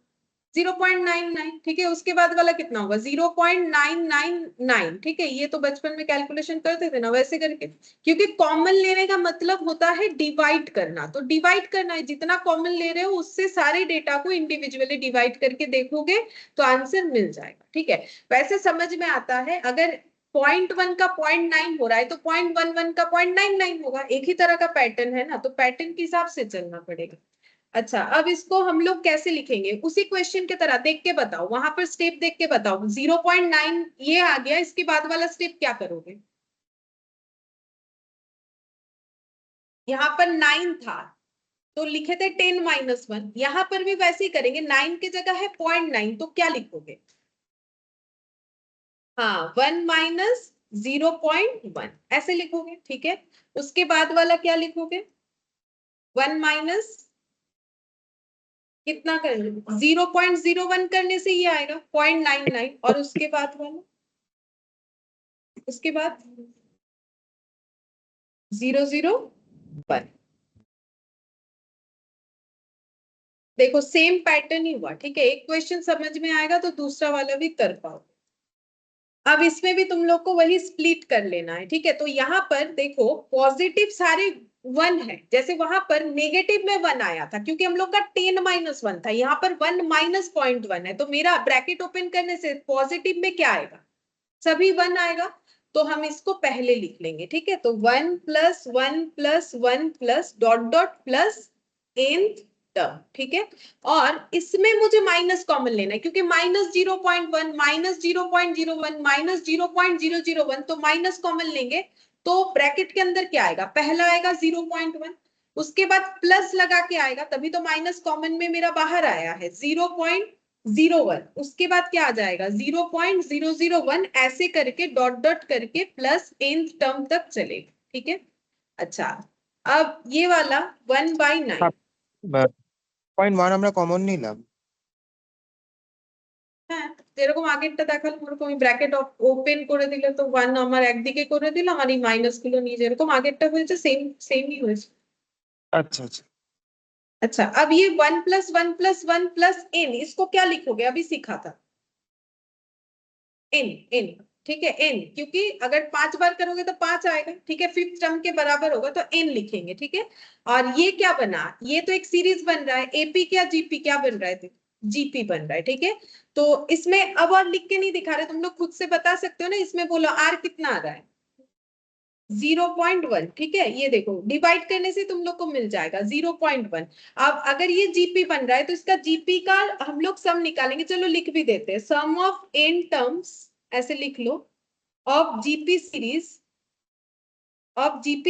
0.99, ठीक है। उसके बाद वाला कितना होगा 0.999, ठीक है। ये तो बचपन में कैलकुलेशन करते थे ना, वैसे करके, क्योंकि कॉमन लेने का मतलब होता है डिवाइड करना, तो डिवाइड करना है, जितना कॉमन ले रहे हो उससे सारे डेटा को इंडिविजुअली डिवाइड करके देखोगे तो आंसर मिल जाएगा, ठीक है। वैसे समझ में आता है, अगर 0.1 का 0.9 हो रहा है तो 0.11 का 0.99 होगा, एक ही तरह का पैटर्न है ना, तो पैटर्न के हिसाब से चलना पड़ेगा। अच्छा, अब इसको हम लोग कैसे लिखेंगे, उसी क्वेश्चन की तरह देख के बताओ, वहां पर स्टेप देख के बताओ। 0.9 ये आ गया, इसके बाद वाला स्टेप क्या करोगे, यहाँ पर 9 था तो लिखे थे 10-1, यहाँ पर भी वैसे ही करेंगे, 9 की जगह है 0.9 तो क्या लिखोगे, हाँ 1 माइनस 0.1 ऐसे लिखोगे, ठीक है। उसके बाद वाला क्या लिखोगे, 1 माइनस कितना करेंगे 0.01 करने से ये आएगा 0.99, और उसके बाद वाला, उसके बाद 0.01। देखो सेम पैटर्न ही हुआ, ठीक है। एक क्वेश्चन समझ में आएगा तो दूसरा वाला भी कर पाओ। अब इसमें भी तुम लोग को वही स्प्लिट कर लेना है, ठीक है। तो यहाँ पर देखो पॉजिटिव सारे 1 है, जैसे वहां पर नेगेटिव में 1 आया था क्योंकि हम लोग का 10-1 था, यहाँ पर 1 माइनस 0.1 है, तो मेरा ब्रैकेट ओपन करने से पॉजिटिव में क्या आएगा, सभी 1 आएगा, तो हम इसको पहले लिख लेंगे, ठीक है। तो 1 plus 1 plus 1 plus dot dot plus nth term, ठीक है। और इसमें मुझे माइनस कॉमन लेना है क्योंकि -0.1 -0.01 -0.001, तो माइनस कॉमन लेंगे तो ब्रैकेट के अंदर क्या आएगा, पहला आएगा 0.1, उसके बाद प्लस लगा के आएगा, तभी तो माइनस कॉमन में मेरा बाहर आया है 0.01, उसके बाद क्या आ जाएगा 0.001, ऐसे करके डॉट डॉट करके प्लस nth टर्म तक चलेगा, ठीक है। अच्छा, अब ये वाला 1/9, 0.1 আমরা কমন নিলাম। হ্যাঁ যেরকম আগেরটা দেখালাম ওরকম ব্র্যাকেট ওপেন করে দিলে তো 1 আমার একদিকে করে দিলাম, আর এই মাইনাস গুলো নিয়ে যেরকম আগেরটা হয়েছে সেমই হয়েছে। আচ্ছা আচ্ছা। अच्छा, अब ये 1 + 1 + 1 + n, इसको क्या लिखोगे, अभी सीखा था n, ठीक है n, क्योंकि अगर 5 बार करोगे तो 5 आएगा, ठीक है। 5th टर्म के बराबर होगा तो n लिखेंगे, ठीक है। और ये क्या बना, ये तो एक सीरीज बन रहा है, एपी क्या जीपी क्या बन रहा है, जीपी बन रहा है, ठीक है। तो इसमें अब और लिख के नहीं दिखा रहे, तुम लोग खुद से बता सकते हो ना, इसमें बोलो आर कितना आ रहा है 0.1, ठीक है। ये देखो डिवाइड करने से तुम लोग को मिल जाएगा 0.1। अब अगर ये जीपी बन रहा है तो इसका जीपी का हम लोग सम निकालेंगे, चलो लिख भी देते हैं, सम ऑफ n टर्म्स, ऐसे लिख लो, ऑफ जीपी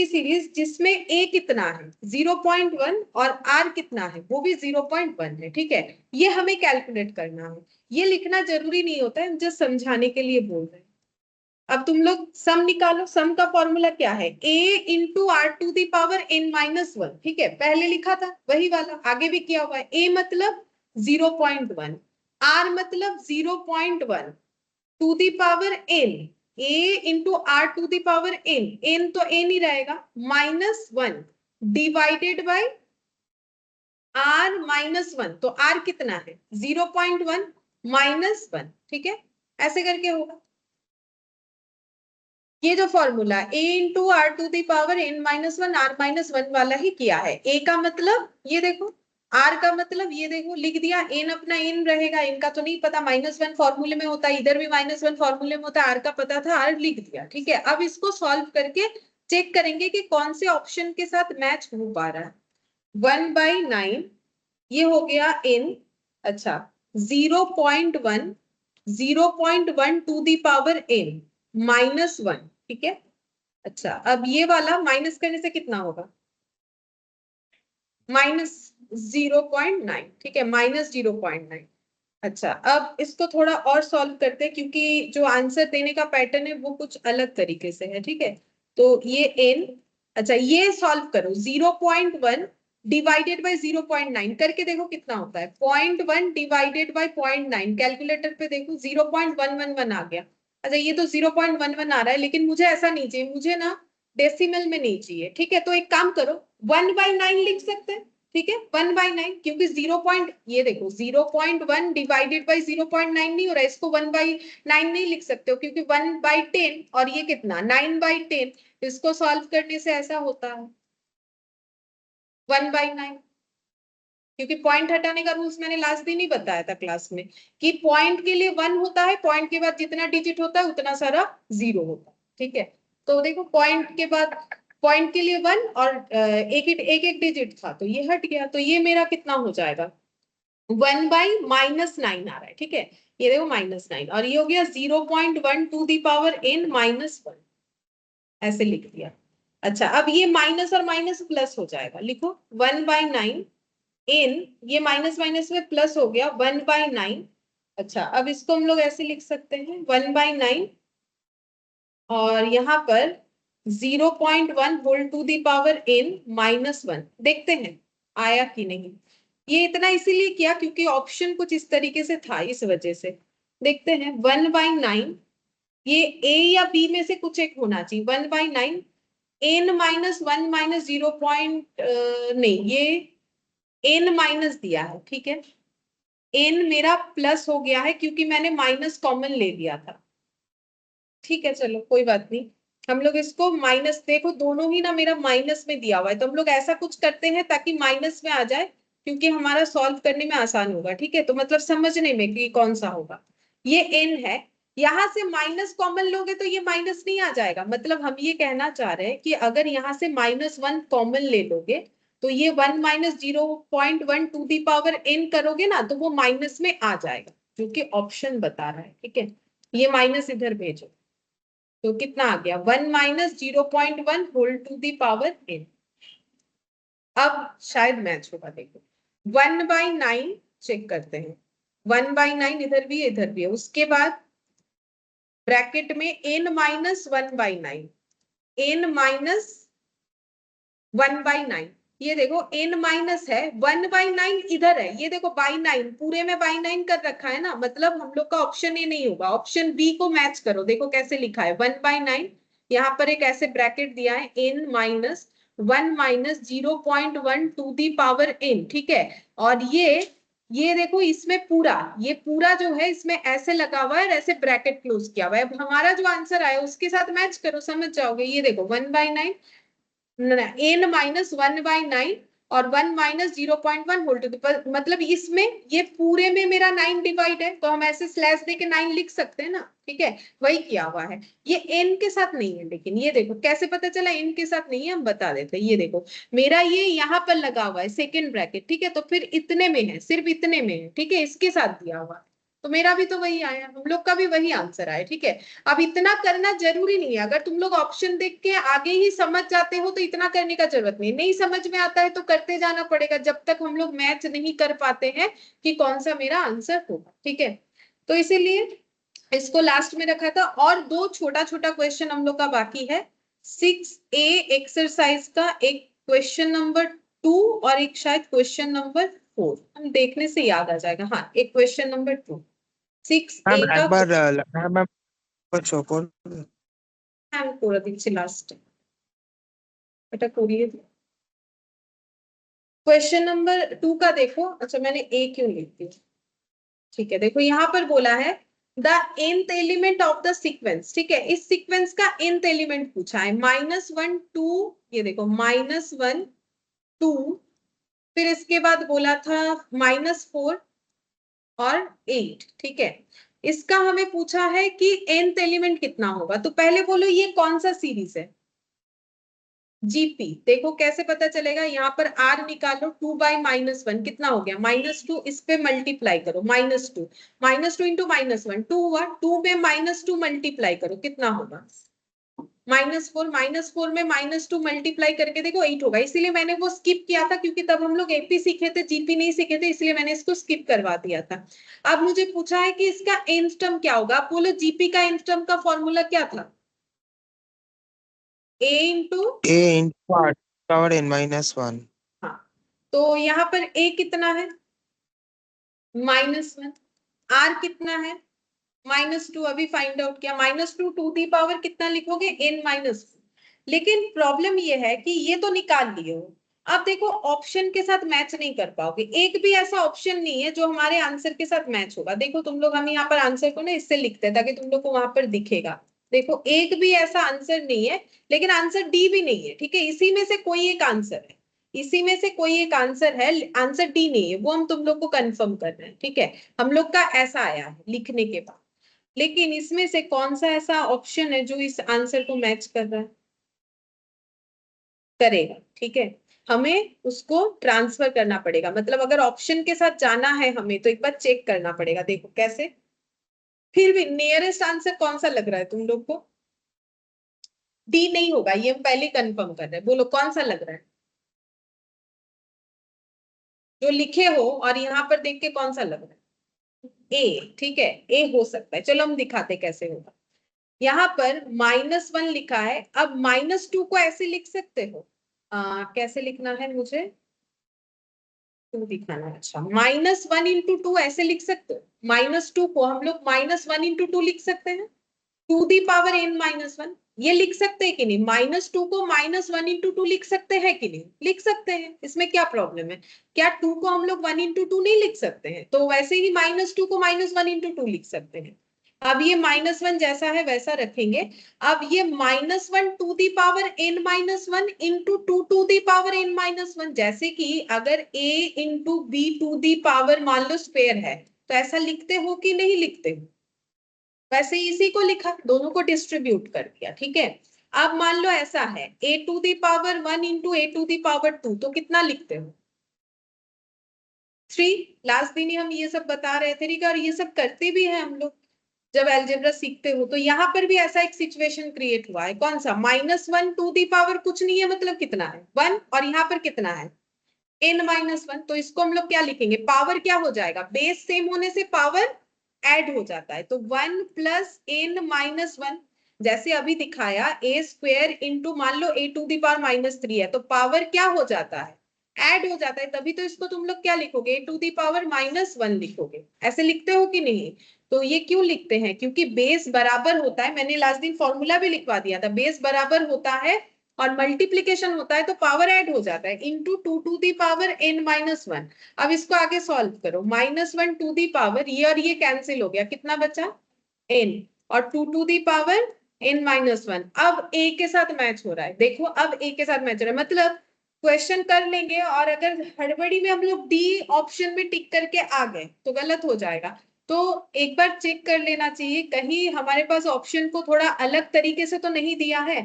सीरीज जिसमें a कितना है 0.1 और r कितना है वो भी 0.1 है, ठीक है। ये हमें कैलकुलेट करना है, ये लिखना जरूरी नहीं होता है, हम जस्ट समझाने के लिए बोल रहे हैं। अब तुम लोग सम निकालो, सम का फॉर्मूला क्या है, a इंटू r⁻n-1, ठीक है। पहले लिखा था वही वाला, आगे भी किया हुआ है, a मतलब 0.1, r मतलब 0.1 to the power n, a into r⁻n, n तो n ही रहेगा, -1 डिवाइडेड बाय r-1, तो r कितना है 0.1 -1, ठीक है। ऐसे करके होगा ये जो formula a into r⁻n-1 r-1 वाला ही किया है। a का मतलब ये देखो, r का मतलब ये देखो, लिख दिया, n अपना n रहेगा, n का तो नहीं पता, -1 फॉर्मूले में होता है, इधर भी -1 फॉर्मूले में होता है, r का पता था, r लिख दिया, ठीक है। अब इसको सॉल्व करके चेक करेंगे कि कौन से ऑप्शन के साथ मैच हो पा रहा है। 1/9 ये हो गया n, अच्छा 0.1 टू दी पावर n -1, ठीक है। अच्छा, अब ये वाला माइनस करने से कितना होगा -0.9, ठीक है, -0.9। अच्छा, अब इसको थोड़ा और सॉल्व करते हैं क्योंकि जो आंसर देने का पैटर्न है वो कुछ अलग तरीके से है, ठीक है। तो ये n, अच्छा ये सॉल्व करो, 0.1 डिवाइडेड बाय 0.9 करके देखो कितना होता है। 0.1 डिवाइडेड बाय 0.9, कैलकुलेटर पे देखो 0.111 आ गया। अच्छा ये तो 0.11 आ रहा है, लेकिन मुझे ऐसा नहीं चाहिए, मुझे ना डेसिमल में नहीं चाहिए, ठीक है। तो एक काम करो, 1/9 लिख सकते हैं, ठीक है, 1/9, क्योंकि ये देखो 0.1 डिवाइडेड बाई 0.9 नहीं हो रहा है, इसको 1/9 नहीं लिख सकते हो क्योंकि 1/10 और ये कितना 9/10, इसको सॉल्व करने से ऐसा होता है 1/9, क्योंकि पॉइंट हटाने का रूल्स मैंने लास्ट दिन ही बताया था क्लास में कि पॉइंट के लिए 1 होता है, पॉइंट के बाद जितना डिजिट होता है उतना सारा 0 होता है, ठीक है। तो देखो पॉइंट के बाद पॉइंट के लिए 1 और एक डिजिट था तो ये हट गया, तो ये मेरा कितना हो जाएगा 1/-9 आ रहा है, ठीक है। ये देखो -9 और ये हो गया 0.1 टू दी पावर n -1, ऐसे लिख दिया। अच्छा अब ये माइनस और माइनस प्लस हो जाएगा, लिखो 1/9 n, ये माइनस माइनस में प्लस हो गया 1/9। अच्छा अब इसको हम लोग ऐसे लिख सकते हैं 1/9 और यहाँ पर 0.1 whole to the power n -1, देखते हैं आया कि नहीं। ये इतना इसीलिए किया क्योंकि ऑप्शन कुछ इस तरीके से था, इस वजह से। देखते हैं 1/9, ये a या b में से कुछ एक होना चाहिए। 1/9 n -1 -0 नहीं, ये n माइनस दिया है, ठीक है। n मेरा प्लस हो गया है क्योंकि मैंने माइनस कॉमन ले लिया था, ठीक है। चलो कोई बात नहीं, हम लोग इसको माइनस, देखो दोनों ही ना मेरा माइनस में दिया हुआ है, तो हम लोग ऐसा कुछ करते हैं ताकि माइनस में आ जाए क्योंकि हमारा सॉल्व करने में आसान होगा, ठीक है। तो मतलब समझने में कि कौन सा होगा। ये n है, यहां से माइनस कॉमन लोगे तो ये माइनस नहीं आ जाएगा, मतलब हम ये कहना चाह रहे हैं कि अगर यहाँ से -1 कॉमन ले लोगे तो ये 1 - 0.1 टू दी पावर n करोगे ना तो वो माइनस में आ जाएगा, जो कि ऑप्शन बता रहा है, ठीक है। ये माइनस इधर भेजो, तो कितना आ गया 1 - 0.1 whole to the power n। अब शायद मैच होगा, देखो 1/9 चेक करते हैं, 1/9 इधर भी है इधर भी है, उसके बाद ब्रैकेट में n - 1/9, n - 1/9, ये देखो n माइनस है, 1/9 इधर है, ये देखो बाई 9 पूरे में बाई 9 कर रखा है ना, मतलब हम लोग का ऑप्शन ए नहीं होगा, ऑप्शन बी को मैच करो। देखो कैसे लिखा है 1/9, यहाँ पर एक ऐसे ब्रैकेट दिया है n - 1 - 0.1 to the power n, ठीक है। और ये देखो इसमें पूरा, ये पूरा जो है इसमें ऐसे लगा हुआ है और ऐसे ब्रैकेट क्लोज किया हुआ है। अब हमारा जो आंसर आया उसके साथ मैच करो, समझ जाओगे। ये देखो 1/9 n - 1/9 और 1 - 0.1 होल टू द, मतलब इसमें ये पूरे में मेरा 9 डिवाइड है, तो हम ऐसे स्लैश देके 9 लिख सकते हैं ना, ठीक है, वही किया हुआ है। ये n के साथ नहीं है, लेकिन ये देखो कैसे पता चला n के साथ नहीं है, हम बता देते हैं। ये देखो मेरा ये यहाँ पर लगा हुआ है सेकेंड ब्रैकेट, ठीक है, तो फिर इतने में है, सिर्फ इतने में है, ठीक है, इसके साथ दिया हुआ है, तो मेरा भी तो वही आया, हम लोग का भी वही आंसर आया, ठीक है। अब इतना करना जरूरी नहीं है, अगर तुम लोग ऑप्शन देख के आगे ही समझ जाते हो तो इतना करने का जरूरत नहीं, नहीं समझ में आता है तो करते जाना पड़ेगा जब तक हम लोग मैच नहीं कर पाते हैं कि कौन सा मेरा आंसर होगा, ठीक है। तो इसीलिए इसको लास्ट में रखा था, और दो छोटा छोटा क्वेश्चन हम लोग का बाकी है। 6A एक्सरसाइज का एक क्वेश्चन नंबर 2 और एक शायद क्वेश्चन नंबर 4, हम देखने से याद आ जाएगा। हाँ, एक क्वेश्चन नंबर 2 6A मैम का, एक बार मैम शो कर আমি করে দিচ্ছি লাস্টে, এটা করিয়ে দিই। क्वेश्चन नंबर 2 का देखो, अच्छा मैंने ए क्यों लिख दी, ठीक है। देखो यहाँ पर बोला है the nth element of the sequence, ठीक है, इस सीक्वेंस का nth एलिमेंट पूछा है, -1 2, ये देखो -1 2, फिर इसके बाद बोला था -4 और 8, ठीक है। इसका हमें पूछा है कि nth एलिमेंट कितना होगा, तो पहले बोलो ये कौन सा सीरीज है, जीपी। देखो कैसे पता चलेगा, यहाँ पर r निकालो, 2/-1 कितना हो गया -2, इस पे मल्टीप्लाई करो, -2 इंटू -1 2 हुआ, 2 में -2 मल्टीप्लाई करो कितना होगा -4 में -2 मल्टीप्लाई करके देखो 8 होगा, इसीलिए मैंने वो स्किप किया था, क्योंकि तब हम लोग एपी सीखे थे, जीपी नहीं सीखे थे, इसलिए मैंने इसको स्किप करवा दिया था। अब मुझे पूछा है कि इसका एन टर्म क्या होगा। आप बोलो जीपी का एन टर्म का फॉर्मूला क्या था? a into A into r power n minus 1. हाँ, तो यहाँ पर a कितना है? -1। r कितना है? -2। अभी फाइंड आउट किया, -2 टू दी पावर कितना लिखोगे? n-1। लेकिन प्रॉब्लम ये है कि ये तो निकाल लिए हो, अब देखो ऑप्शन के साथ मैच नहीं कर पाओगे। एक भी ऐसा ऑप्शन नहीं है जो हमारे आंसर के साथ मैच होगा। देखो तुम लोग, हम यहाँ पर आंसर को ना इससे लिखते हैं ताकि तुम लोग को वहां पर दिखेगा। देखो एक भी ऐसा आंसर नहीं है, लेकिन आंसर डी भी नहीं है, ठीक है। इसी में से कोई एक आंसर है, इसी में से कोई एक आंसर है, आंसर डी नहीं है, वो हम तुम लोग को कंफर्म कर रहे हैं, ठीक है। हम लोग का ऐसा आया है लिखने के बाद, लेकिन इसमें से कौन सा ऐसा ऑप्शन है जो इस आंसर को मैच कर रहा है, करेगा, ठीक है। हमें उसको ट्रांसफर करना पड़ेगा, मतलब अगर ऑप्शन के साथ जाना है हमें तो एक बार चेक करना पड़ेगा। देखो कैसे, फिर भी नियरेस्ट आंसर कौन सा लग रहा है तुम लोग को? डी नहीं होगा, ये हम पहले कंफर्म कर रहे हैं। बोलो कौन सा लग रहा है जो लिखे हो, और यहाँ पर देख के कौन सा लग रहा है? ए, ठीक है, ए हो सकता है। चलो हम दिखाते कैसे होगा। यहाँ पर -1 लिखा है, अब -2 को ऐसे लिख सकते हो। कैसे लिखना है मुझे? 2 दिखाना है। अच्छा, -1 इंटू 2 ऐसे लिख सकते हो। -2 को हम लोग -1 इंटू 2 लिख सकते हैं, टू दी पावर n-1। ये लिख सकते हैं कि नहीं? -2 को -1 इंटू 2 लिख सकते हैं कि नहीं? लिख सकते हैं, इसमें क्या प्रॉब्लम है? क्या 2 को हम लोग 1 इंटू 2 नहीं लिख सकते हैं? तो वैसे ही -2 को -1 इंटू 2 लिख सकते हैं। अब ये -1 जैसा है वैसा रखेंगे। अब ये -1 to the power n-1 into 2 to the power n-1, जैसे कि अगर a into b to the power मान लो स्क्वायर है, तो ऐसा लिखते हो कि नहीं लिखते हो? वैसे ही इसी को लिखा, दोनों को डिस्ट्रीब्यूट कर दिया, ठीक है। अब मान लो ऐसा है, a to the power 1 into a to the power 2, तो कितना लिखते हो? 3। लास्ट दिन ही हम ये सब बता रहे थे, ठीक है, और ये सब करते भी हैं हम लोग जब अलजेब्रा सीखते हो। तो यहाँ पर भी ऐसा एक सिचुएशन क्रिएट हुआ है, कौन सा? -1 टू दी पावर कुछ नहीं है, मतलब कितना है? 1, और यहाँ पर कितना है? n-1। तो इसको हम लोग क्या लिखेंगे? पावर क्या हो जाएगा? बेस सेम होने से पावर ऐड हो जाता है, तो 1 प्लस n-1, जैसे अभी दिखाया a स्क्वायर इंटू मान लो a टू दी पावर -3 है, तो पावर क्या हो जाता है? ऐड हो जाता है। तभी तो इसको तुम लोग क्या लिखोगे? a टू दी पावर -1 लिखोगे। ऐसे लिखते हो कि नहीं? तो ये क्यों लिखते हैं? क्योंकि बेस बराबर होता है, मैंने लास्ट दिन फॉर्मूला भी लिखवा दिया था, बेस बराबर होता है और मल्टीप्लीकेशन होता है तो पावर ऐड हो जाता है, into 2 to the power n-1। अब इसको आगे सॉल्व करो, -1 टू दी पावर, ये और ये कैंसिल हो गया, कितना बचा? n, और 2 टू दी पावर n-1। अब a के साथ मैच हो रहा है, देखो अब a के साथ मैच हो रहा है, मतलब क्वेश्चन कर लेंगे और अगर हड़बड़ी में हम लोग डी ऑप्शन में टिक करके आ गए तो गलत हो जाएगा। तो एक बार चेक कर लेना चाहिए कहीं हमारे पास ऑप्शन को थोड़ा अलग तरीके से तो नहीं दिया है,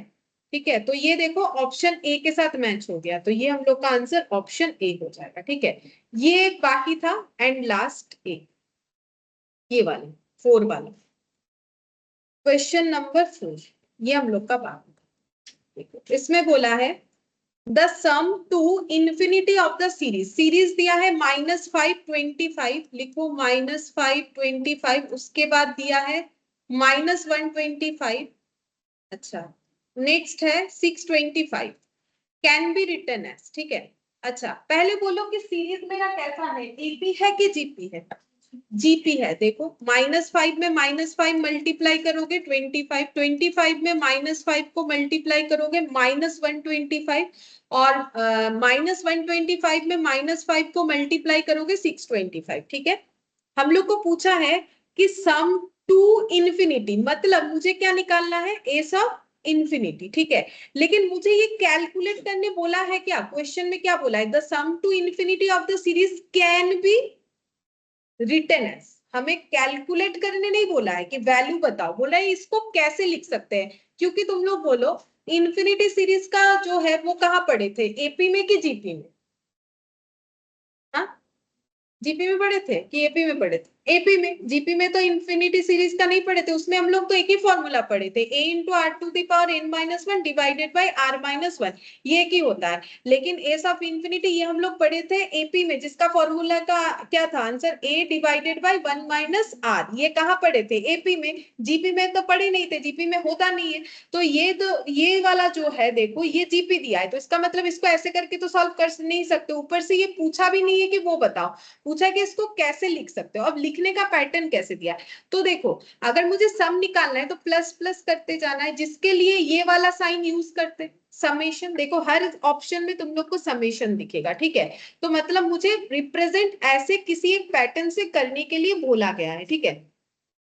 ठीक है। तो ये देखो ऑप्शन ए के साथ मैच हो गया, तो ये हम लोग का आंसर ऑप्शन ए हो जाएगा, ठीक है। ये बाकी था, एंड लास्ट ए, ये वाला 4 वाला क्वेश्चन नंबर 4, ये हम लोग का बाकी था। देखो इसमें बोला है the sum to infinity of the series, series दिया है -525, लिखो -525, उसके बाद दिया है -125। अच्छा, नेक्स्ट है 625, कैन बी रिटन एज, ठीक है। अच्छा पहले बोलो कि सीरीज मेरा कैसा है, एपी है कि जीपी है? जीपी है। देखो -5 में -5 मल्टीप्लाई करोगे 25, 25 में -5 को मल्टीप्लाई करोगे -125, और -125 में -5 को मल्टीप्लाई करोगे 625, ठीक है। हम लोग को पूछा है कि सम टू इंफिनिटी, मतलब मुझे क्या निकालना है? ए सब इंफिनिटी, ठीक है। लेकिन मुझे ये कैलकुलेट करने बोला है, क्या क्वेश्चन में क्या बोला है? The sum to infinity of the series can be written as, हमें कैलकुलेट करने नहीं बोला है कि वैल्यू बताओ, बोला है इसको कैसे लिख सकते हैं। क्योंकि तुम लोग बोलो इंफिनिटी सीरीज का जो है वो कहाँ पढ़े थे, एपी में कि जीपी में? हाँ, जीपी में पढ़े थे कि एपी में पढ़े थे? एपी में, जीपी में तो इंफिनिटी सीरीज का नहीं पढ़े थे, उसमें हम लोग तो एक ही फॉर्मूला पढ़े थे, a into r to the power n minus one divided by r minus one, ये एक ही होता है। लेकिन एस ऑफ इंफिनिटी ये हम लोग पढ़े थे एपी में, जिसका फॉर्मूला का क्या था answer, a divided by one minus r, ये कहाँ पढ़े थे, एपी में। जीपी में तो पढ़े नहीं थे, जीपी में होता नहीं है। तो ये वाला जो है देखो, ये जीपी दिया है, तो इसका मतलब इसको ऐसे करके तो सॉल्व कर नहीं सकते, ऊपर से ये पूछा भी नहीं है कि वो बताओ, पूछा कि इसको कैसे लिख सकते हो। अब लिखने का पैटर्न कैसे दिया है, तो देखो अगर मुझे सम निकालना है तो प्लस प्लस करते जाना है, जिसके लिए ये वाला साइन यूज करते, समेशन। देखो हर ऑप्शन में तुम लोग को समेशन दिखेगा, ठीक है। तो मतलब मुझे रिप्रेजेंट ऐसे किसी एक पैटर्न से करने के लिए बोला गया है, ठीक है।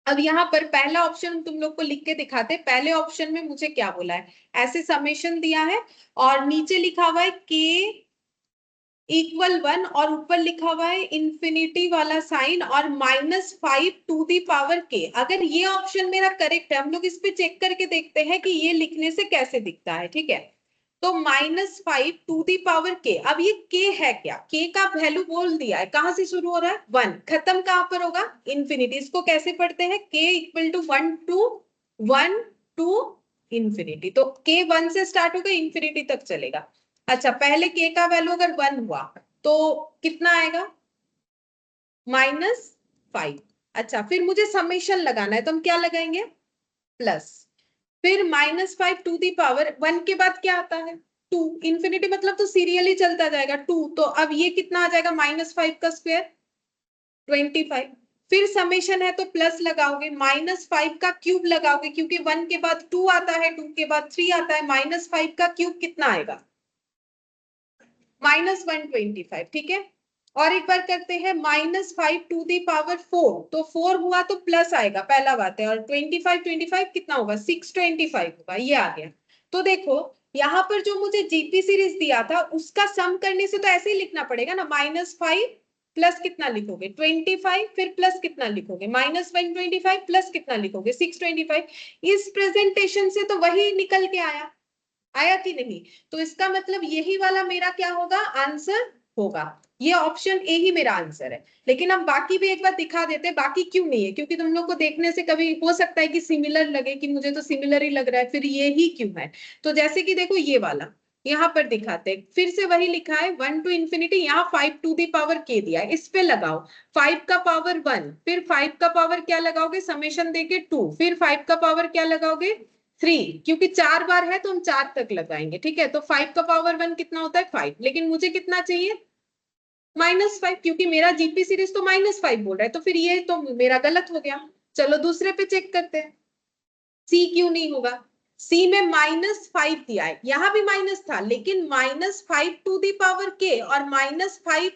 अब यहाँ पर पहला ऑप्शन तुम लोग को लिख के दिखाते, पहले ऑप्शन में मुझे क्या बोला है, ऐसे समेशन दिया है और नीचे लिखा हुआ है के इक्वल वन और ऊपर लिखा हुआ है इंफिनिटी वाला साइन और minus five to the power k. अगर ये ऑप्शन मेरा करेक्ट है, हम लोग इस पे चेक करके देखते हैं कि ये लिखने से कैसे दिखता है, ठीक है। तो minus five to the power k, अब ये के है क्या, के का वैल्यू बोल दिया है, कहां से शुरू हो रहा है, वन, खत्म कहां पर होगा, इंफिनिटी। इसको कैसे पढ़ते हैं, k equal to one to infinity, तो के वन से स्टार्ट होगा इंफिनिटी तक चलेगा। अच्छा, पहले के का वैल्यू अगर वन हुआ तो कितना आएगा, -5। अच्छा, फिर मुझे समेशन लगाना है, तो हम क्या लगाएंगे, प्लस, फिर -5 टू दी पावर वन के बाद क्या आता है, 2, इंफिनिटी मतलब तो सीरियली चलता जाएगा 2, तो अब ये कितना आ जाएगा, -5 का स्क्वायर 25, फिर समेशन है तो प्लस लगाओगे, -5 का क्यूब लगाओगे, क्योंकि 1 के बाद 2 आता है, 2 के बाद 3 आता है, -5 का क्यूब कितना आएगा, -125, ठीक है। और एक बार करते हैं, -5 टू दी पावर 4, तो 4 हुआ तो प्लस आएगा, पहला बात है, और 25 कितना होगा, 625 होगा, ये आ गया। तो देखो यहाँ पर जो मुझे जीपी सीरीज दिया था उसका सम करने से तो ऐसे ही लिखना पड़ेगा ना, -5 प्लस कितना लिखोगे 25, फिर प्लस कितना लिखोगे -125, प्लस कितना लिखोगे 625। इस प्रेजेंटेशन से तो वही निकल के आया कि नहीं, तो इसका मतलब यही वाला मेरा क्या होगा, आंसर होगा, ये ऑप्शन ए ही मेरा आंसर है। लेकिन हम बाकी भी एक बार दिखा देते हैं, बाकी क्यों नहीं है, क्योंकि तुम लोग को देखने से कभी हो सकता है कि सिमिलर लगे कि मुझे तो सिमिलर ही लग रहा है, फिर ये ही क्यों है। तो जैसे कि देखो ये वाला यहाँ पर दिखाते हैं, फिर से वही लिखा है 1 टू इंफिनिटी, यहाँ 5 टू दी पावर के दिया है, इस पे लगाओ 5 का पावर 1, फिर 5 का पावर क्या लगाओगे, समेशन देके 2, फिर 5 का पावर क्या लगाओगे 3, क्योंकि 4 बार है तो हम 4 तक लगाएंगे, ठीक है। तो 5 का पावर 1 कितना होता है 5, लेकिन मुझे कितना चाहिए -5, क्योंकि मेरा जीपी सीरीज तो -5 बोल रहा है, तो फिर ये तो मेरा गलत हो गया। चलो दूसरे पे चेक करते हैं, सी क्यों नहीं होगा, सी में -5 दिया है, यहाँ भी माइनस था, लेकिन -5 टू दी पावर के और -5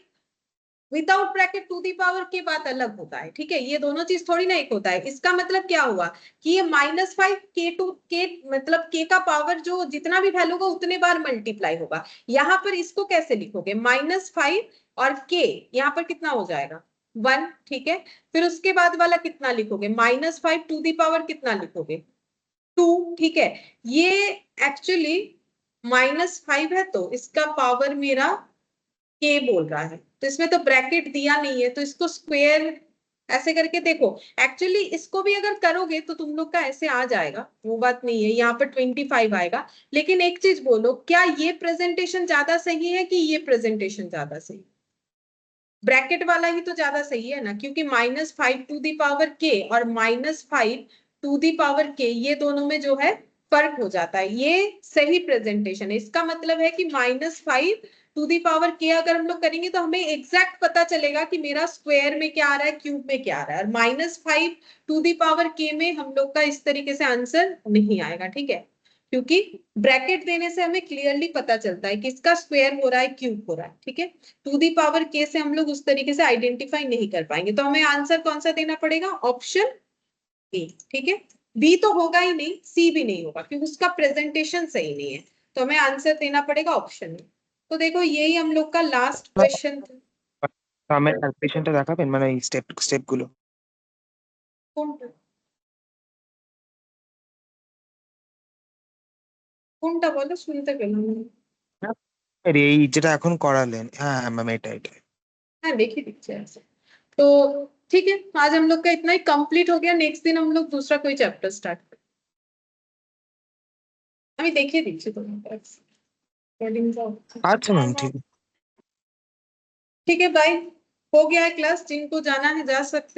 without bracket to the power k बात अलग होता है, ठीक है। ये दोनों चीज थोड़ी ना एक होता है। इसका मतलब क्या हुआ कि ये -5 के टू के, मतलब के का पावर जो जितना भी वैल्यू होगा उतने बार मल्टीप्लाई होगा। यहाँ पर इसको कैसे लिखोगे, -5 और के, यहाँ पर कितना हो जाएगा 1, ठीक है। फिर उसके बाद वाला कितना लिखोगे, -5 टू दी पावर कितना लिखोगे 2, ठीक है। ये एक्चुअली -5 है तो इसका पावर मेरा के बोल रहा है, तो इसमें तो ब्रैकेट दिया नहीं है, तो इसको स्क्वायर ऐसे करके देखो। एक्चुअली इसको भी अगर करोगे तो तुम लोग का ऐसे आ जाएगा, वो बात नहीं है, यहाँ पर 25 आएगा। लेकिन एक चीज बोलो, क्या ये प्रेजेंटेशन ज्यादा सही है कि ये प्रेजेंटेशन ज्यादा सही, ब्रैकेट वाला ही तो ज्यादा सही है ना, क्योंकि -5 टू दी पावर के और -5 टू दी पावर के, ये दोनों में जो है फर्क हो जाता है, ये सही प्रेजेंटेशन है। इसका मतलब है कि -5 टू दी पावर के अगर हम लोग करेंगे तो हमें एग्जैक्ट पता चलेगा कि मेरा स्क्वायर में क्या आ रहा है, क्यूब में क्या आ रहा है, और -5 टू दी पावर के में हम लोग का इस तरीके से आंसर नहीं आएगा, ठीक है। क्योंकि ब्रैकेट देने से हमें क्लियरली पता चलता है कि इसका स्क्वायर हो रहा है, क्यूब हो रहा है, ठीक है। टू दी पावर के से हम लोग उस तरीके से आइडेंटिफाई नहीं कर पाएंगे, तो हमें आंसर कौन सा देना पड़ेगा, ऑप्शन ए, ठीक है। बी तो होगा ही नहीं, सी भी नहीं होगा, क्योंकि उसका प्रेजेंटेशन सही नहीं है, तो हमें आंसर देना पड़ेगा ऑप्शन में। तो देखो यही हम लोग का लास्ट क्वेश्चन था। আমার ক্যালকুলেশনটা দেখাবেন, মানে এই স্টেপ গুলো। কোনটা কোনটা বলো, শুনতে পেলাম না। আরে এই যেটা এখন করালেন, হ্যাঁ হ্যাঁ ম্যাম, এটা। হ্যাঁ দেখি দিচ্ছি আছে। তো ठीक है, आज हम लोग का इतना ही कंप्लीट हो गया। नेक्स्ट दिन हम लोग दूसरा कोई चैप्टर स्टार्ट करें। আমি দেখিয়ে দিচ্ছি তোমাকে recording টা। আচ্ছা ম্যাম, ঠিক আছে। ठीक है, बाय। हो गया है क्लास, जिनको जाना है जा सकते हैं।